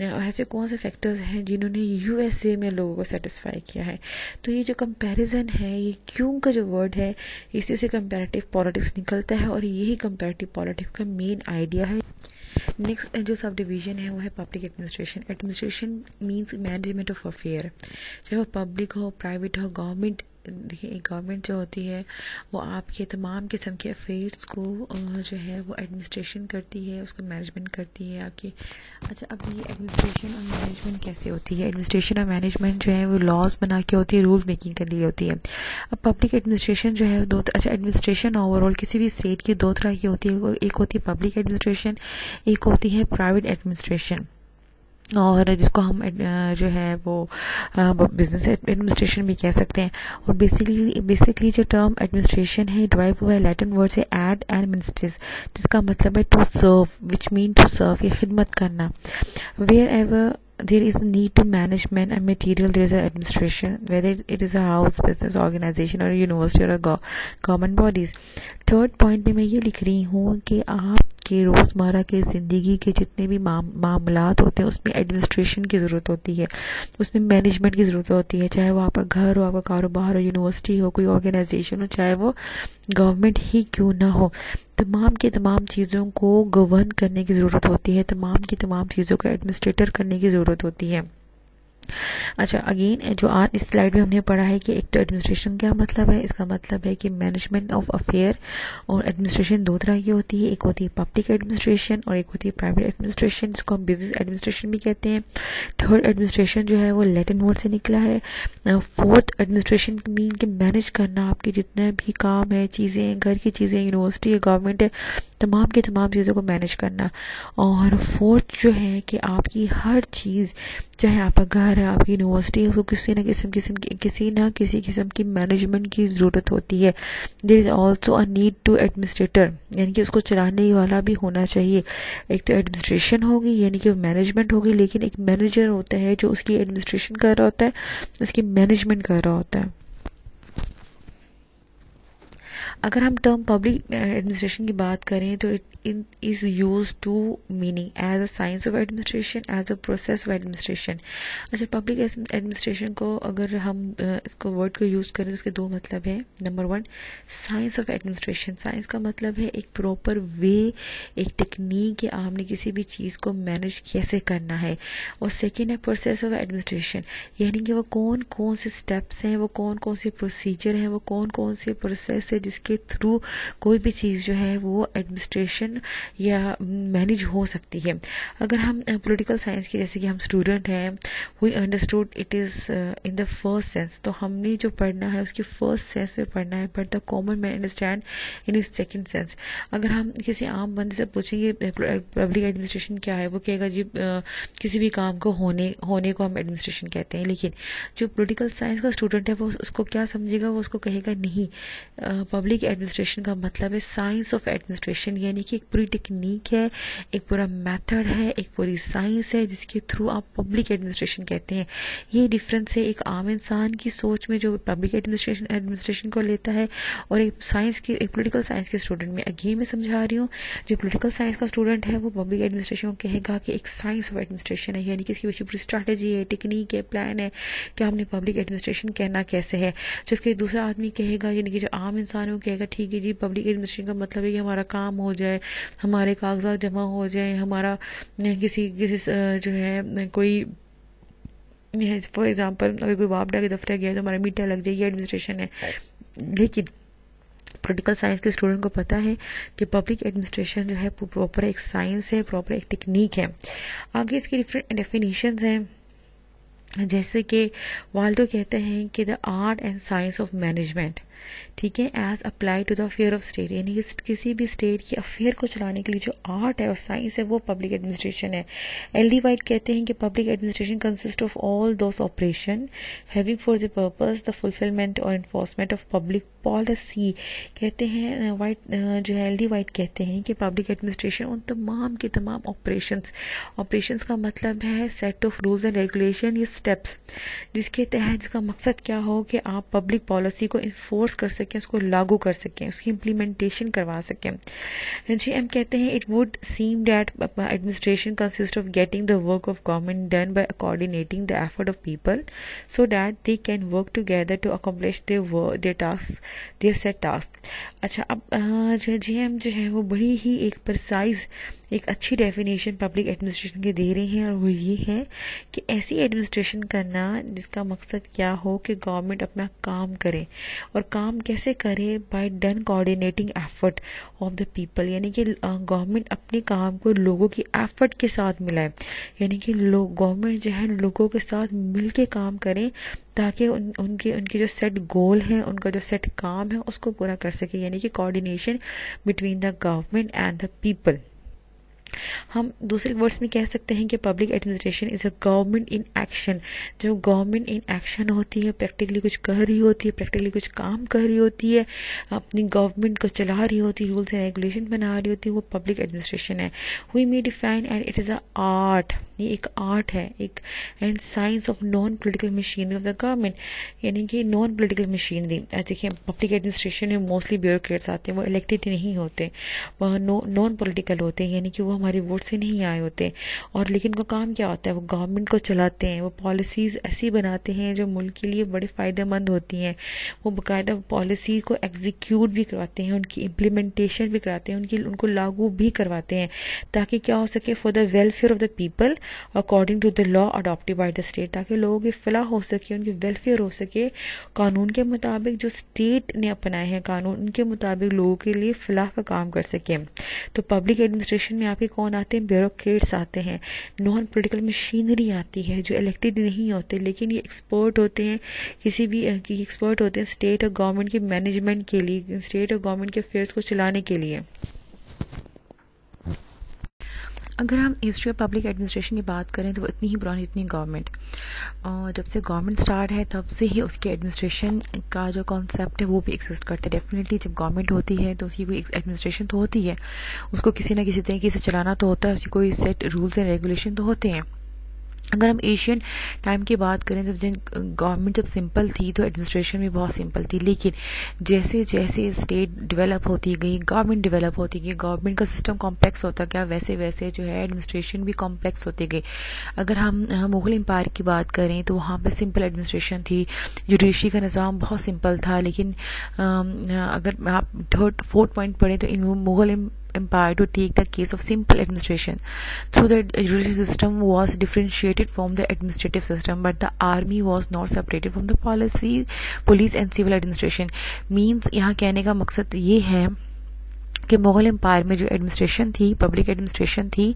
और ऐसे कौन से फैक्टर्स हैं जिन्होंने यूएसए में लोगों को सेटिस्फाई किया है। तो ये जो कंपैरिजन है, ये क्यों का जो वर्ड है, इसी से कंपैरेटिव पॉलिटिक्स निकलता है, और यही कंपैरेटिव पॉलिटिक्स का मेन आइडिया है। नेक्स्ट जो सब डिवीजन है वो है public administration. Administration means management of affair, चाहे वो पब्लिक हो, प्राइवेट हो, गवर्नमेंट। देखिए, एक गवर्नमेंट जो होती है वो आपके तमाम किस्म के अफेयर्स को जो है वो एडमिनिस्ट्रेशन करती है, उसको मैनेजमेंट करती है आपकी। अच्छा, अब ये एडमिनिस्ट्रेशन और मैनेजमेंट कैसे होती है? एडमिनिस्ट्रेशन और मैनेजमेंट जो है वो लॉज बना के होती है, रूल्स मेकिंग के लिए होती है। अब पब्लिक एडमिनिस्ट्रेशन जो है अच्छा, एडमिनिस्ट्रेशन ओवरऑल किसी भी स्टेट की दो तरह की होती है, एक होती है पब्लिक एडमिनिस्ट्रेशन, एक होती है प्राइवेट एडमिनिस्ट्रेशन, और जिसको हम जो है वो बिजनेस एडमिनिस्ट्रेशन भी कह सकते हैं। और बेसिकली जो टर्म एडमिनिस्ट्रेशन है ड्राइव हुआ है लैटिन वर्ड से एड एडमिनिस्ट्रेस, जिसका मतलब है to serve, which mean to serve, ये खिदमत करना। Wherever there is a need to management and material, there is a administration, whether it is a house, business, organization or a university or a government bodies. Third point में मैं ये लिख रही हूँ कि आपके रोज़मर्रा के ज़िंदगी के जितने भी मामलात होते हैं उसमें एडमिनिस्ट्रेशन की ज़रूरत होती है, उसमें मैनेजमेंट की ज़रूरत होती है, चाहे वो आपका घर हो, आपका कारोबार हो, यूनिवर्सिटी हो, कोई ऑर्गेनाइजेशन हो, चाहे वो गवर्नमेंट ही क्यों ना हो। तमाम की तमाम चीज़ों को गवर्न करने की ज़रूरत होती है, तमाम की तमाम चीज़ों को एडमिनिस्ट्रेटर करने की ज़रूरत होती है। अच्छा, अगेन जो आज इस स्लाइड में हमने पढ़ा है कि एक तो एडमिनिस्ट्रेशन क्या मतलब है, इसका मतलब है कि मैनेजमेंट ऑफ अफेयर, और एडमिनिस्ट्रेशन दो तरह की होती है, एक होती है पब्लिक एडमिनिस्ट्रेशन और एक होती है प्राइवेट एडमिनिस्ट्रेशन, जिसको हम बिजनेस एडमिनिस्ट्रेशन भी कहते हैं। थर्ड एडमिनिस्ट्रेशन जो है वो लैटिन वर्ड से निकला है। फोर्थ एडमिनिस्ट्रेशन मीन कि मैनेज करना, आपके जितने भी काम है, चीज़ें, घर की चीज़ें, यूनिवर्सिटी है, गवर्नमेंट है, तमाम की तमाम चीज़ों को मैनेज करना। और फोर्थ जो है कि आपकी हर चीज़, चाहे आपका घर है, आपकी यूनिवर्सिटी है, उसको किसी न किसी किस्म की मैनेजमेंट की ज़रूरत होती है। There is also a need to administrator, यानी कि उसको चलाने वाला भी होना चाहिए। एक तो एडमिनिस्ट्रेशन होगी यानी कि मैनेजमेंट होगी, लेकिन एक मैनेजर होता है जो उसकी एडमिनिस्ट्रेशन कर रहा होता है, उसकी मैनेजमेंट कर रहा होता है। अगर हम टर्म पब्लिक एडमिनिस्ट्रेशन की बात करें तो it is used to meaning as a science of administration, as a process of administration. अच्छा, पब्लिक एडमिनिस्ट्रेशन को अगर हम इसको वर्ड को यूज़ करें तो उसके दो मतलब है। Number one, science of administration. Science का मतलब है एक प्रॉपर वे, एक टेक्निक, या आपने किसी भी चीज़ को मैनेज कैसे करना है। और सेकेंड है प्रोसेस ऑफ एडमिनिस्ट्रेशन, यानी कि वो कौन कौन से स्टेप्स हैं, वो कौन कौन से प्रोसीजर हैं, वो कौन कौन से प्रोसेस है जिसके जिसके थ्रू कोई भी चीज़ जो है वो एडमिनिस्ट्रेशन या मैनेज हो सकती है। अगर हम पॉलिटिकल साइंस के जैसे कि हम स्टूडेंट हैं, we understood it is in the first sense, तो हमने जो पढ़ना है उसकी फर्स्ट सेंस में पढ़ना है, but the common man understand in is second sense. अगर हम किसी आम बंदे से पूछेंगे पब्लिक एडमिनिस्ट्रेशन क्या है, वो कहेगा जी किसी भी काम को होने को हम एडमिनिस्ट्रेशन कहते हैं। लेकिन जो पॉलिटिकल साइंस का स्टूडेंट है वो उसको क्या समझेगा, वो उसको कहेगा नहीं, पब्लिक एडमिनिस्ट्रेशन का मतलब है साइंस ऑफ एडमिनिस्ट्रेशन, यानी कि एक पूरी टेक्निक है, एक पूरा मेथड है, एक पूरी साइंस है जिसके थ्रू आप पब्लिक एडमिनिस्ट्रेशन कहते हैं। ये डिफरेंस है एक आम इंसान की सोच में जो पब्लिक एडमिनिस्ट्रेशन को लेता है और एक पॉलिटिकल साइंस के स्टूडेंट में। अगेन मैं समझा रही हूँ, जो पॉलिटिकल साइंस का स्टूडेंट है वो पब्लिक एडमिनिस्ट्रेशन को कहेगा कि एक साइंस ऑफ एडमिनिस्ट्रेशन है, यानी कि इसकी पूरी स्ट्रैटेजी है, टेक्निक है, प्लान है कि हमने पब्लिक एडमिनिस्ट्रेशन कहना कैसे है। जबकि दूसरा आदमी कहेगा, यानी कि जो आम इंसान है वो कहेगा ठीक है जी, पब्लिक एडमिनिस्ट्रेशन का मतलब है कि हमारा काम हो जाए, हमारे कागजात जमा हो जाए, हमारा किसी जो है कोई फॉर एग्जाम्पल अगर कोई वापडा के दफ्तर गया तो हमारा मीटर लग जाए, ये एडमिनिस्ट्रेशन है। लेकिन पॉलिटिकल साइंस के स्टूडेंट को पता है कि पब्लिक एडमिनिस्ट्रेशन जो है प्रॉपर एक साइंस है, प्रॉपर एक टेक्निक है। आगे इसकी डिफरेंट डेफिनेशंस हैं, जैसे कि वाल्डो कहते हैं कि the art and science of management, ठीक है, as apply to the affair of state, यानी कि किसी भी स्टेट की अफेयर को चलाने के लिए जो आर्ट है और साइंस है वो पब्लिक एडमिनिस्ट्रेशन है। एल.डी. वाइट कहते हैं कि public administration consist of all those operation having for the purpose the fulfilment और इन्फोर्समेंट ऑफ पब्लिक पॉलिसी। कहते हैं वाइट जो है एल.डी. वाइट कहते हैं कि पब्लिक एडमिनिस्ट्रेशन उन तमाम के तमाम ऑपरेशंस का मतलब है set of rules and regulation, ये स्टेप्स जिसके तहत जिसका मकसद क्या हो कि आप पब्लिक पॉलिसी को इन्फोर्स कर सकें, उसको लागू कर सकें, उसकी इम्प्लीमेंटेशन करवा सकें। GM कहते हैं it would seem that administration consist of getting the work of government done by coordinating the effort of people so that they can work together to accomplish their task, their set task. अच्छा, अब जो GM जो है वो बड़ी ही एक precise एक अच्छी डेफिनेशन पब्लिक एडमिनिस्ट्रेशन के दे रही हैं, और वो ये है कि ऐसी एडमिनिस्ट्रेशन करना जिसका मकसद क्या हो कि गवर्नमेंट अपना काम करे, और काम कैसे करे, by done coordinating effort of the people, यानी कि गवर्नमेंट अपने काम को लोगों की एफर्ट के साथ मिलाए, यानी कि गवर्नमेंट जो है लोगों के साथ मिल के काम करें ताकि उनके जो सेट गोल हैं, उनका जो सेट काम है उसको पूरा कर सके, यानी कि coordination between the government and the people. हम दूसरे वर्ड्स में कह सकते हैं कि public administration is a government in action. जो गवर्नमेंट इन एक्शन होती है, प्रैक्टिकली कुछ कर रही होती है, प्रैक्टिकली कुछ काम कर रही होती है, अपनी गवर्नमेंट को चला रही होती है, रूल्स एंड रेगुलेशन बना रही होती है, वो पब्लिक एडमिनिस्ट्रेशन है। We may define and it is a art, ये एक आर्ट है, एक and science of non political machinery of the government, यानी कि नॉन पोलिटिकल मशीनरी। देखिए पब्लिक एडमिनिस्ट्रेशन में मोस्टली ब्यूरोक्रेट्स आते हैं, वो इलेक्टेड नहीं होते, वह नॉन पोलिटिकल होते हैं, यानी कि वो हमारे वोट से नहीं आए होते, और लेकिन उनका काम क्या होता है, वो गवर्नमेंट को चलाते हैं, वो पॉलिसीज़ ऐसी बनाते हैं जो मुल्क के लिए बड़े फ़ायदेमंद होती हैं, वो बाकायदा पॉलिसी को एग्जीक्यूट भी करवाते हैं, उनकी इम्प्लीमेंटेशन भी कराते हैं, उनको लागू भी करवाते हैं, ताकि क्या हो सके, for the welfare of the people according to the law adopted by the state, ताकि लोगों की फलाह हो सके, उनकी वेलफेयर हो सके, कानून के मुताबिक जो स्टेट ने अपनाए हैं कानून, उनके मुताबिक लोगों के लिए फलाह का काम कर सके। तो पब्लिक एडमिनिस्ट्रेशन में आपके कौन आते हैं, ब्यूरोक्रेट्स आते हैं, नॉन पोलिटिकल मशीनरी आती है जो इलेक्टेड नहीं होते, लेकिन ये एक्सपर्ट होते हैं, किसी भी एक्सपर्ट होते हैं स्टेट और गवर्नमेंट के मैनेजमेंट के लिए, स्टेट और गवर्नमेंट के अफेयर्स को चलाने के लिए। अगर हम हिस्ट्री ऑफ पब्लिक एडमिनिस्ट्रेशन की बात करें तो वो इतनी ही पुरानी जितनी गवर्नमेंट, और जब से गवर्नमेंट स्टार्ट है तब से ही उसके एडमिनिस्ट्रेशन का जो कॉन्सेप्ट है वो भी एग्जिस्ट करता है। डेफिनेटली जब गवर्नमेंट होती है तो उसकी कोई एडमिनिस्ट्रेशन तो होती है, उसको किसी ना किसी तरीके से चलाना तो होता है, उसकी कोई सेट रूल्स एंड रेगुलेशन तो होते हैं। अगर हम एशियन टाइम की बात करें तो गवर्नमेंट जब सिंपल थी तो एडमिनिस्ट्रेशन भी बहुत सिंपल थी, लेकिन जैसे जैसे स्टेट डेवलप होती गई, गवर्नमेंट डेवलप होती गई, गवर्नमेंट का सिस्टम कॉम्प्लेक्स होता गया, वैसे वैसे जो है एडमिनिस्ट्रेशन भी कॉम्प्लेक्स होती गई। अगर हम मुगल एम्पायर की बात करें तो वहाँ पे सिंपल एडमिनिस्ट्रेशन थी, जुडिशरी का निज़ाम बहुत सिंपल था, लेकिन अगर आप 4th पॉइंट पढ़ें तो इन Mughal empire to take the case of simple administration. Through the judicial system was differentiated from the administrative system, but the army was not separated from the police and civil administration. Means यहाँ कहने का मकसद ये है कि Mughal empire में जो administration थी, पब्लिक एडमिनिस्ट्रेशन थी,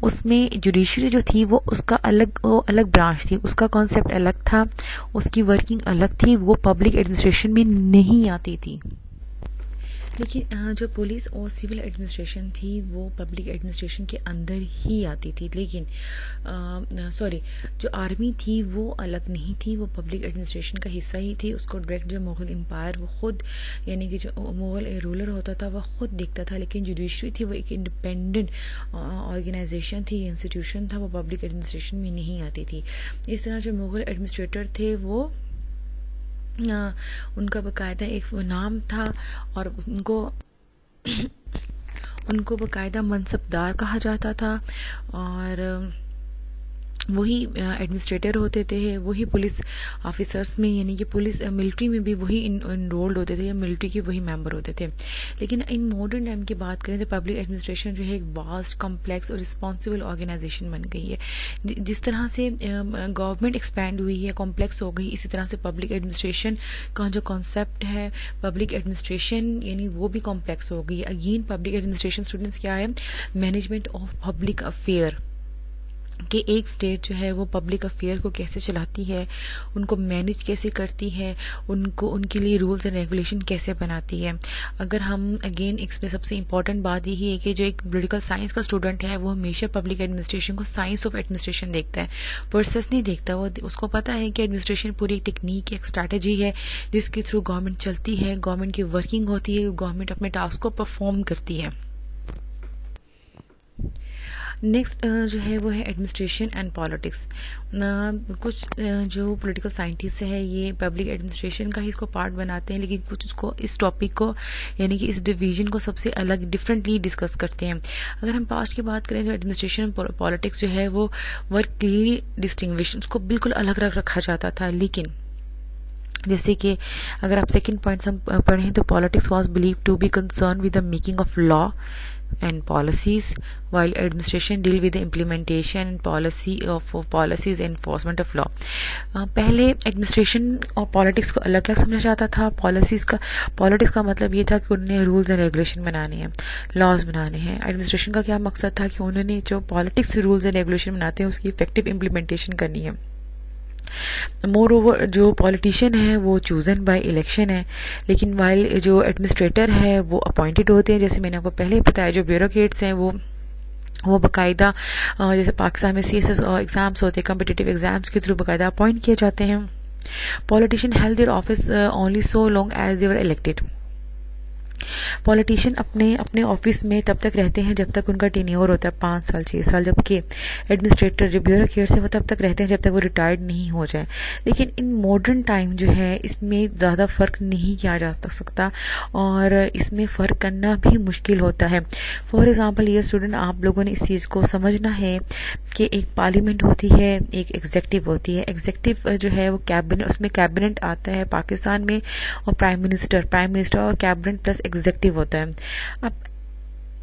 उसमें जुडिशरी जो थी वो अलग ब्रांच थी, उसका कॉन्सेप्ट अलग था, उसकी वर्किंग अलग थी, वो पब्लिक एडमिनिस्ट्रेशन में नहीं आती थी। लेकिन जो पुलिस और सिविल एडमिनिस्ट्रेशन थी वो पब्लिक एडमिनिस्ट्रेशन के अंदर ही आती थी। लेकिन जो आर्मी थी वो अलग नहीं थी, वो पब्लिक एडमिनिस्ट्रेशन का हिस्सा ही थी। उसको डायरेक्ट जो मुगल एम्पायर वो खुद, यानी कि जो मुगल रूलर होता था वह खुद देखता था। लेकिन जुडिशरी थी वो एक इंडिपेंडेंट ऑर्गेनाइजेशन थी, इंस्टीट्यूशन था, वो पब्लिक एडमिनिस्ट्रेशन में नहीं आती थी। इस तरह जो मुगल एडमिनिस्ट्रेटर थे वो उनका बाकायदा एक नाम था और उनको बाकायदा मनसबदार कहा जाता था, और वही एडमिनिस्ट्रेटर होते थे, वही पुलिस ऑफिसर्स में, यानी कि पुलिस मिलिट्री में भी वही इनरोल्ड होते थे या मिलिट्री के वही मेंबर होते थे। लेकिन इन मॉडर्न टाइम की बात करें तो पब्लिक एडमिनिस्ट्रेशन जो है एक वास्ट, कॉम्प्लेक्स और रिस्पॉन्सिबल ऑर्गेनाइजेशन बन गई है। जिस तरह से गवर्नमेंट एक्सपैंड हुई है, कॉम्प्लेक्स हो गई, इसी तरह से पब्लिक एडमिनिस्ट्रेशन का जो कॉन्सेप्ट है पब्लिक एडमिनिस्ट्रेशन यानी वो भी कॉम्प्लेक्स हो गई। अगेन पब्लिक एडमिनिस्ट्रेशन स्टूडेंट्स क्या है, मैनेजमेंट ऑफ पब्लिक अफेयर, कि एक स्टेट जो है वो पब्लिक अफेयर को कैसे चलाती है, उनको मैनेज कैसे करती है, उनके लिए रूल्स एंड रेगुलेशन कैसे बनाती है। अगर हम अगेन इसमें सबसे इम्पॉर्टेंट बात यही है कि जो एक पॉलिटिकल साइंस का स्टूडेंट है वो हमेशा पब्लिक एडमिनिस्ट्रेशन को साइंस ऑफ एडमिनिस्ट्रेशन देखता है, प्रोसेस नहीं देखता। वो उसको पता है कि एडमिनिस्ट्रेशन पूरी एक टेक्निक, एक स्ट्रैटेजी है जिसके थ्रू गवर्नमेंट चलती है, गवर्नमेंट की वर्किंग होती है, गवर्नमेंट अपने टास्क को परफॉर्म करती है। नेक्स्ट जो है वो है एडमिनिस्ट्रेशन एंड पॉलिटिक्स। कुछ जो पॉलिटिकल साइंटिस्ट है ये पब्लिक एडमिनिस्ट्रेशन का ही इसको पार्ट बनाते हैं, लेकिन कुछ उसको इस टॉपिक को यानी कि इस डिवीजन को सबसे अलग डिफरेंटली डिस्कस करते हैं। अगर हम पास्ट की बात करें तो एडमिनिस्ट्रेशन पॉलिटिक्स जो है वो वर्क क्लियरली डिस्टिंग्विश, उसको बिल्कुल अलग रखा जाता था। लेकिन जैसे कि अगर आप सेकंड पॉइंट हम पढ़ें तो politics was believe to be concern with the making of law and policies, while administration deal with the implementation and policies and enforcement of law. पहले एडमिनिस्ट्रेशन और पॉलिटिक्स को अलग अलग समझा जाता था। पॉलिटिक्स का मतलब ये था कि उन्होंने रूल्स एंड रेगुलेशन बनाने हैं, लॉज बनाने हैं। एडमिनिस्ट्रेशन का क्या मकसद था कि उन्होंने जो पॉलिटिक्स रूल्स एंड रेगुलेशन बनाते हैं उसकी इफेक्टिव इम्प्लीमेंटेशन करनी है। मोर ओवर जो पॉलिटिशियन है वो चूजन बाय इलेक्शन है, लेकिन वाइल जो एडमिनिस्ट्रेटर है वो अपॉइंटेड होते हैं। जैसे मैंने आपको पहले बताया जो ब्यूरोक्रेट्स हैं वो बाकायदा जैसे पाकिस्तान में CSS एग्जाम्स होते हैं, कम्पिटिटिव एग्जाम्स के थ्रू बाकायदा अपॉइंट किए जाते हैं। Politician held their office only so long as they were elected. Politician अपने ऑफिस में तब तक रहते हैं जब तक उनका टेन्योर होता है 5 साल 6 साल, जबकि एडमिनिस्ट्रेटर जो ब्यूरोक्रेट्स है वो तब तक रहते हैं जब तक वो रिटायर्ड नहीं हो जाए। लेकिन इन मॉडर्न टाइम जो है इसमें ज़्यादा फ़र्क नहीं किया जा सकता और इसमें फ़र्क करना भी मुश्किल होता है। फॉर एग्ज़ाम्पल ये स्टूडेंट आप लोगों ने इस चीज़ को समझना है कि एक पार्लियामेंट होती है, एक एग्जेक्टिव होती है। एग्जेक्टिव जो है वो कैबिनेट, उसमें कैबिनेट आता है पाकिस्तान में, और प्राइम मिनिस्टर और कैबिनेट प्लस एग्जेक्टिव होता है।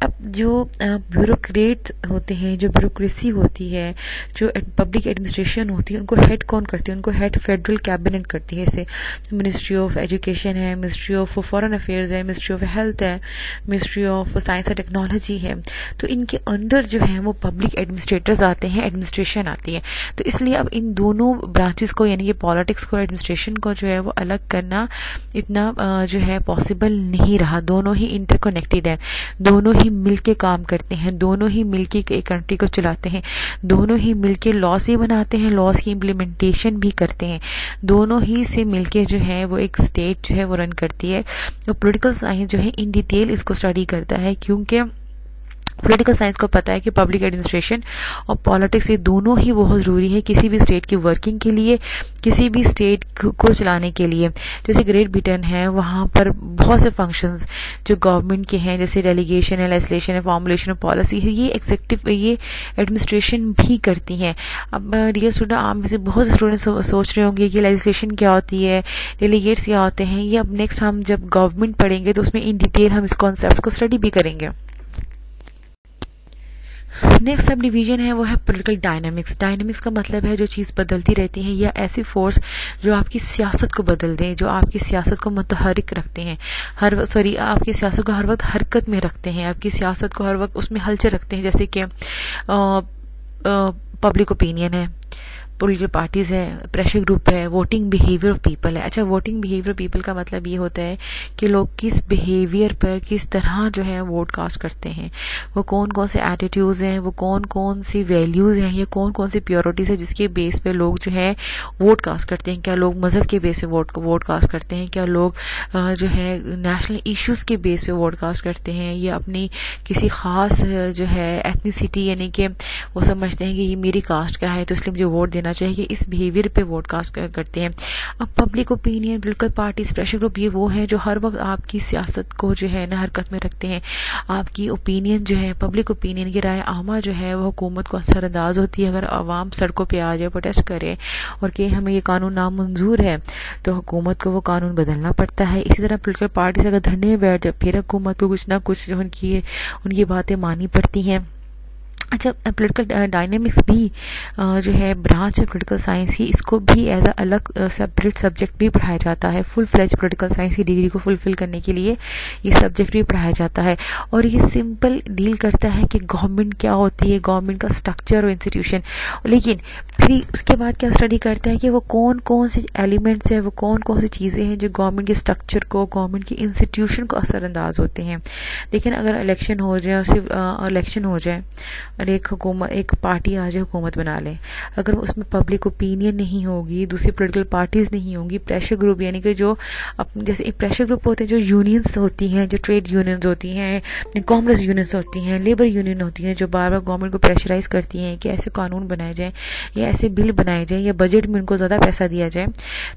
अब जो ब्यूरोक्रेट होते हैं, जो ब्यूरोक्रेसी होती है, जो पब्लिक एडमिनिस्ट्रेशन होती है, उनको हेड कौन करती है? उनको हेड फेडरल कैबिनेट करती है। जैसे मिनिस्ट्री ऑफ एजुकेशन है, मिनिस्ट्री ऑफ फॉरेन अफेयर्स है, मिनिस्ट्री ऑफ हेल्थ है, ministry of science and technology है। तो इनके अंडर जो है वो पब्लिक एडमिनिस्ट्रेटर्स आते हैं, एडमिनिस्ट्रेशन आती है। तो इसलिए अब इन दोनों ब्रांचेस को यानी कि पॉलिटिक्स को, एडमिनिस्ट्रेशन को जो है वो अलग करना इतना जो है पॉसिबल नहीं रहा। दोनों ही इंटरकनेक्टेड है, दोनों ही मिलके काम करते हैं, दोनों ही मिलके एक कंट्री को चलाते हैं, दोनों ही मिलके लॉस भी बनाते हैं, लॉस की इम्प्लीमेंटेशन भी करते हैं, दोनों ही से मिलके जो है वो एक स्टेट जो है वो रन करती है। तो पॉलिटिकल साइंस जो है इन डिटेल इसको स्टडी करता है, क्योंकि पॉलिटिकल साइंस को पता है कि पब्लिक एडमिनिस्ट्रेशन और पॉलिटिक्स ये दोनों ही बहुत ज़रूरी है किसी भी स्टेट की वर्किंग के लिए, किसी भी स्टेट को चलाने के लिए। जैसे ग्रेट ब्रिटेन है, वहाँ पर बहुत से फंक्शंस जो गवर्नमेंट के हैं, जैसे डेलीगेशन है, लेजिस्लेशन है, फॉर्मुलेशन ऑफ पॉलिसी है, ये एग्जीक्यूटिव ये एडमिनिस्ट्रेशन भी करती हैं। अब डियर स्टूडेंट, आप में से बहुत से स्टूडेंट सोच रहे होंगे कि लेजिस्लेशन क्या होती है, डेलीगेट्स क्या होते हैं। ये अब नेक्स्ट हम जब गवर्नमेंट पढ़ेंगे तो उसमें इन डिटेल हम इस कॉन्सेप्ट को स्टडी भी करेंगे। नेक्स्ट सब डिवीजन है वो है पॉलिटिकल डायनामिक्स। डायनामिक्स का मतलब है जो चीज़ बदलती रहती है या ऐसी फोर्स जो आपकी सियासत को बदल दें, जो आपकी सियासत को मुतहरिक रखते हैं, आपकी सियासत को हर वक्त हरकत में रखते हैं, आपकी सियासत को हर वक्त उसमें हलचल रखते हैं। जैसे कि पब्लिक ओपिनियन है, पॉलिटिकल पार्टीज है, प्रेशर ग्रुप है, वोटिंग बिहेवियर ऑफ पीपल है। अच्छा, वोटिंग बिहेवियर ऑफ पीपल का मतलब ये होता है कि लोग किस बिहेवियर पर किस तरह जो है वोट कास्ट करते हैं, वो कौन कौन से एटीट्यूड्स हैं, वो कौन कौन सी वैल्यूज हैं, या कौन कौन सी प्योरिटीज है जिसके बेस पे लोग जो है वोट कास्ट करते हैं। क्या लोग मजहब के बेस पे वोट कास्ट करते हैं, क्या लोग जो है नेशनल इश्यूज के बेस पे वोट कास्ट करते हैं, या अपनी किसी खास जो है एथनिसिटी, यानी कि वो समझते हैं कि ये मेरी कास्ट का है तो इसलिए मुझे वोट देना चाहिए, इस बिहेवियर पे वोट कास्ट करते हैं। अब public opinion, political parties, pressure group, ये वो है जो हर वक्त आपकी सियासत को जो है ना हरकत में रखते हैं। आपकी ओपिनियन जो है, पब्लिक ओपिनियन की राय आमा जो है वो हुकूमत को असरअंदाज होती है। अगर आवाम सड़कों पे आ जाए, प्रोटेस्ट करे और कि हमें ये कानून नामंजूर है, तो हुकूमत को वो कानून बदलना पड़ता है। इसी तरह पॉलिटिकल पार्टीज अगर धरने में बैठ जाए, फिर हुकूमत को कुछ ना कुछ जो उनकी बातें माननी पड़ती हैं। अच्छा, पॉलिटिकल डायनेमिक्स भी जो है ब्रांच है पॉलिटिकल साइंस की, इसको भी एज अ अलग सेपरेट सब्जेक्ट भी पढ़ाया जाता है। फुल फ्लेज पॉलिटिकल साइंस की डिग्री को फुलफिल करने के लिए ये सब्जेक्ट भी पढ़ाया जाता है। और ये सिंपल डील करता है कि गवर्नमेंट क्या होती है, गवर्नमेंट का स्ट्रक्चर और इंस्टीट्यूशन, लेकिन फिर उसके बाद क्या स्टडी करता है कि वो कौन कौन से एलिमेंट्स हैं, वो कौन कौन सी चीज़ें हैं जो गवर्नमेंट के स्ट्रक्चर को, गवर्नमेंट के इंस्टीट्यूशन को असरअंदाज होते हैं। लेकिन अगर इलेक्शन हो जाए और सिर्फ इलेक्शन हो जाए और एक पार्टी आ जाए हुकूमत बना ले, अगर उसमें पब्लिक ओपिनियन नहीं होगी, दूसरी पॉलिटिकल पार्टीज नहीं होंगी, प्रेशर ग्रुप, यानी कि जो जैसे एक प्रेशर ग्रुप होते हैं, जो यूनियंस होती हैं, जो ट्रेड यूनियंस होती हैं, कॉमर्स यूनियंस होती हैं, लेबर यूनियन होती हैं, जो बार बार गवर्नमेंट को प्रेशराइज करती हैं कि ऐसे कानून बनाए जाए या ऐसे बिल बनाए जाए या बजट में उनको ज़्यादा पैसा दिया जाए।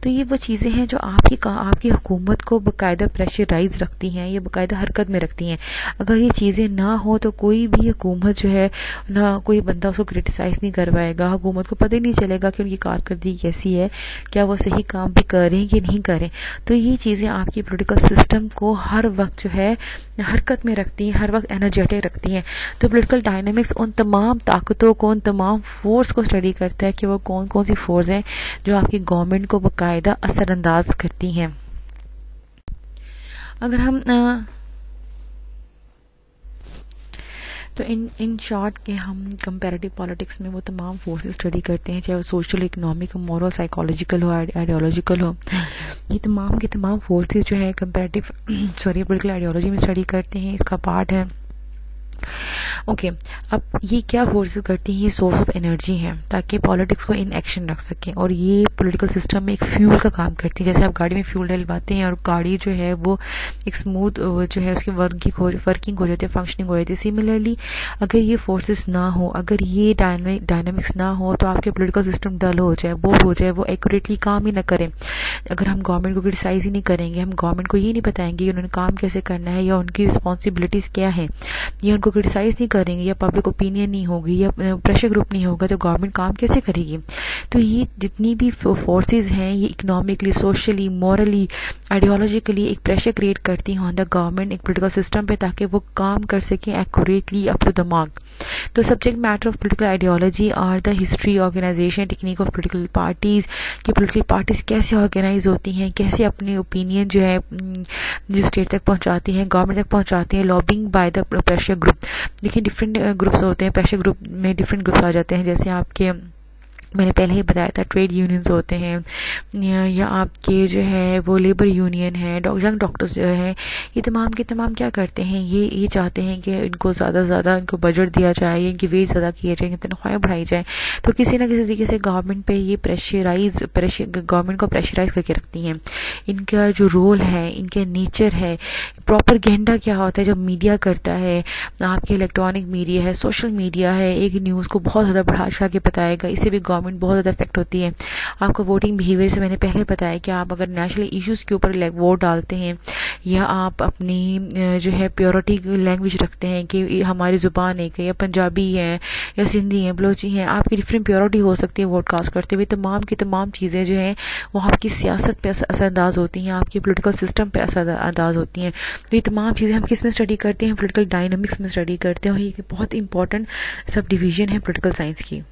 तो ये वो चीज़ें हैं जो आपकी हुकूमत को बाकायदा प्रेशराइज रखती हैं, ये बाकायदा हरकत में रखती हैं। अगर ये चीज़ें ना हो तो कोई भी हुकूमत जो है ना, कोई बंदा उसको क्रिटिसाइज नहीं कर पाएगा, हुकूमत को पता ही नहीं चलेगा कि उनकी कारकर्दगी कैसी है, क्या वो सही काम भी करें कि नहीं करें। तो ये चीज़ें आपकी पॉलिटिकल सिस्टम को हर वक्त जो है हरकत में रखती हैं, हर वक्त एनर्जेटिक रखती हैं। तो पॉलिटिकल डायनामिक्स उन तमाम ताकतों को, उन तमाम फोर्स को स्टडी करता है कि वो कौन कौन सी फोर्स हैं जो आपकी गवर्नमेंट को बाकायदा असरअंदाज करती हैं। अगर हम तो इन शॉर्ट के हम कंपैरेटिव पॉलिटिक्स में वो तमाम फोर्सेस स्टडी करते हैं, चाहे वो सोशल, इकोनॉमिक, मोरल, साइकोलॉजिकल हो, आइडियोलॉजिकल हो। ये तमाम के तमाम फोर्सेस जो है कंपैरेटिव पॉलिटिकल आइडियोलॉजी में स्टडी करते हैं, इसका पार्ट है। ओके, अब ये क्या फोर्सेस करती हैं, ये सोर्स ऑफ एनर्जी है ताकि पॉलिटिक्स को इन एक्शन रख सकें, और ये पॉलिटिकल सिस्टम में एक फ्यूल का काम करती है। जैसे आप गाड़ी में फ्यूल डलवाते हैं और गाड़ी जो है वो एक स्मूथ जो है उसकी वर्किंग हो जाती है, फंक्शनिंग हो जाती है। सिमिलरली अगर ये फोर्सेस ना हो, अगर ये डायनामिक्स ना हो, तो आपके पॉलिटिकल सिस्टम डल हो जाए, बोर हो जाए, वो एक्यूरेटली काम ही ना करें। अगर हम गवर्नमेंट को क्रिटिसाइज ही नहीं करेंगे, हम गवर्नमेंट को ये नहीं बताएंगे कि उन्होंने काम कैसे करना है या उनकी रिस्पॉन्सिबिलिटीज क्या है, या उनको क्रिटिसाइज नहीं करेंगे, या पब्लिक ओपिनियन नहीं होगी, या प्रेशर ग्रुप नहीं होगा, तो गवर्नमेंट काम कैसे करेगी। तो ये जितनी भी फोर्सेस हैं, ये इकोनॉमिकली, सोशली, मॉरली, आइडियोलॉजिकली एक प्रेशर क्रिएट करती हैं ऑन द गवर्नमेंट, एक पॉलिटिकल सिस्टम पे, ताकि वो काम कर सकें accurately up to the mark. तो subject matter of political ideology are the history, organisation, technique of political parties, कि पॉलिटिकल पार्टीज कैसे ऑर्गेनाइज होती हैं, कैसे अपने ओपिनियन जो है जो स्टेट तक पहुंचाती हैं, गवर्नमेंट तक पहुंचाती हैं। Lobbying by the pressure group, देखिए डिफरेंट ग्रुप्स होते हैं, प्रेशर ग्रुप में डिफरेंट ग्रुप्स आ जाते हैं। जैसे आपके मैंने पहले ही बताया था ट्रेड यूनियंस होते हैं, या आपके जो है वो लेबर यूनियन है, यंग डॉक्टर्स जो है, ये तमाम के तमाम क्या करते हैं, ये चाहते हैं कि इनको ज़्यादा से ज़्यादा इनको बजट दिया जाए, इनकी वेज ज़्यादा किए जाए, इनकी तनख्वाहें बढ़ाई जाए। तो किसी ना किसी तरीके से गवर्नमेंट पे ये गवर्नमेंट को प्रेशराइज करके रखती हैं। इनका जो रोल है, इनके नेचर है, प्रोपेगेंडा क्या होता है जब मीडिया करता है, आपके इलेक्ट्रॉनिक मीडिया है, सोशल मीडिया है, एक न्यूज़ को बहुत ज़्यादा बढ़ा चढ़ा के बताएगा, इसे भी गवर्नमेंट एनवायरनमेंट बहुत ज़्यादा इफेक्ट होती है। आपको वोटिंग बिहेवियर से मैंने पहले बताया कि आप अगर नेशनल इश्यूज़ के ऊपर वोट डालते हैं या आप अपनी जो है प्योरिटी लैंग्वेज रखते हैं कि हमारी ज़ुबान एक है, या पंजाबी है या सिंधी है, बलोची हैं, आपकी डिफरेंट प्योरिटी हो सकती है वोट कास्ट करते हुए। तमाम की तमाम चीज़ें जो हैं वो आपकी सियासत पे असरअंदाज होती हैं, आपकी पॉलिटिकल सिस्टम पे असरअंदाज होती हैं। तो ये तमाम चीज़ें हम किस में स्टडी करते हैं? पॉलिटिकल डायनामिक्स में स्टडी करते हैं, और ये बहुत इंपॉर्टेंट सब डिवीज़न है पॉलिटिकल साइंस की।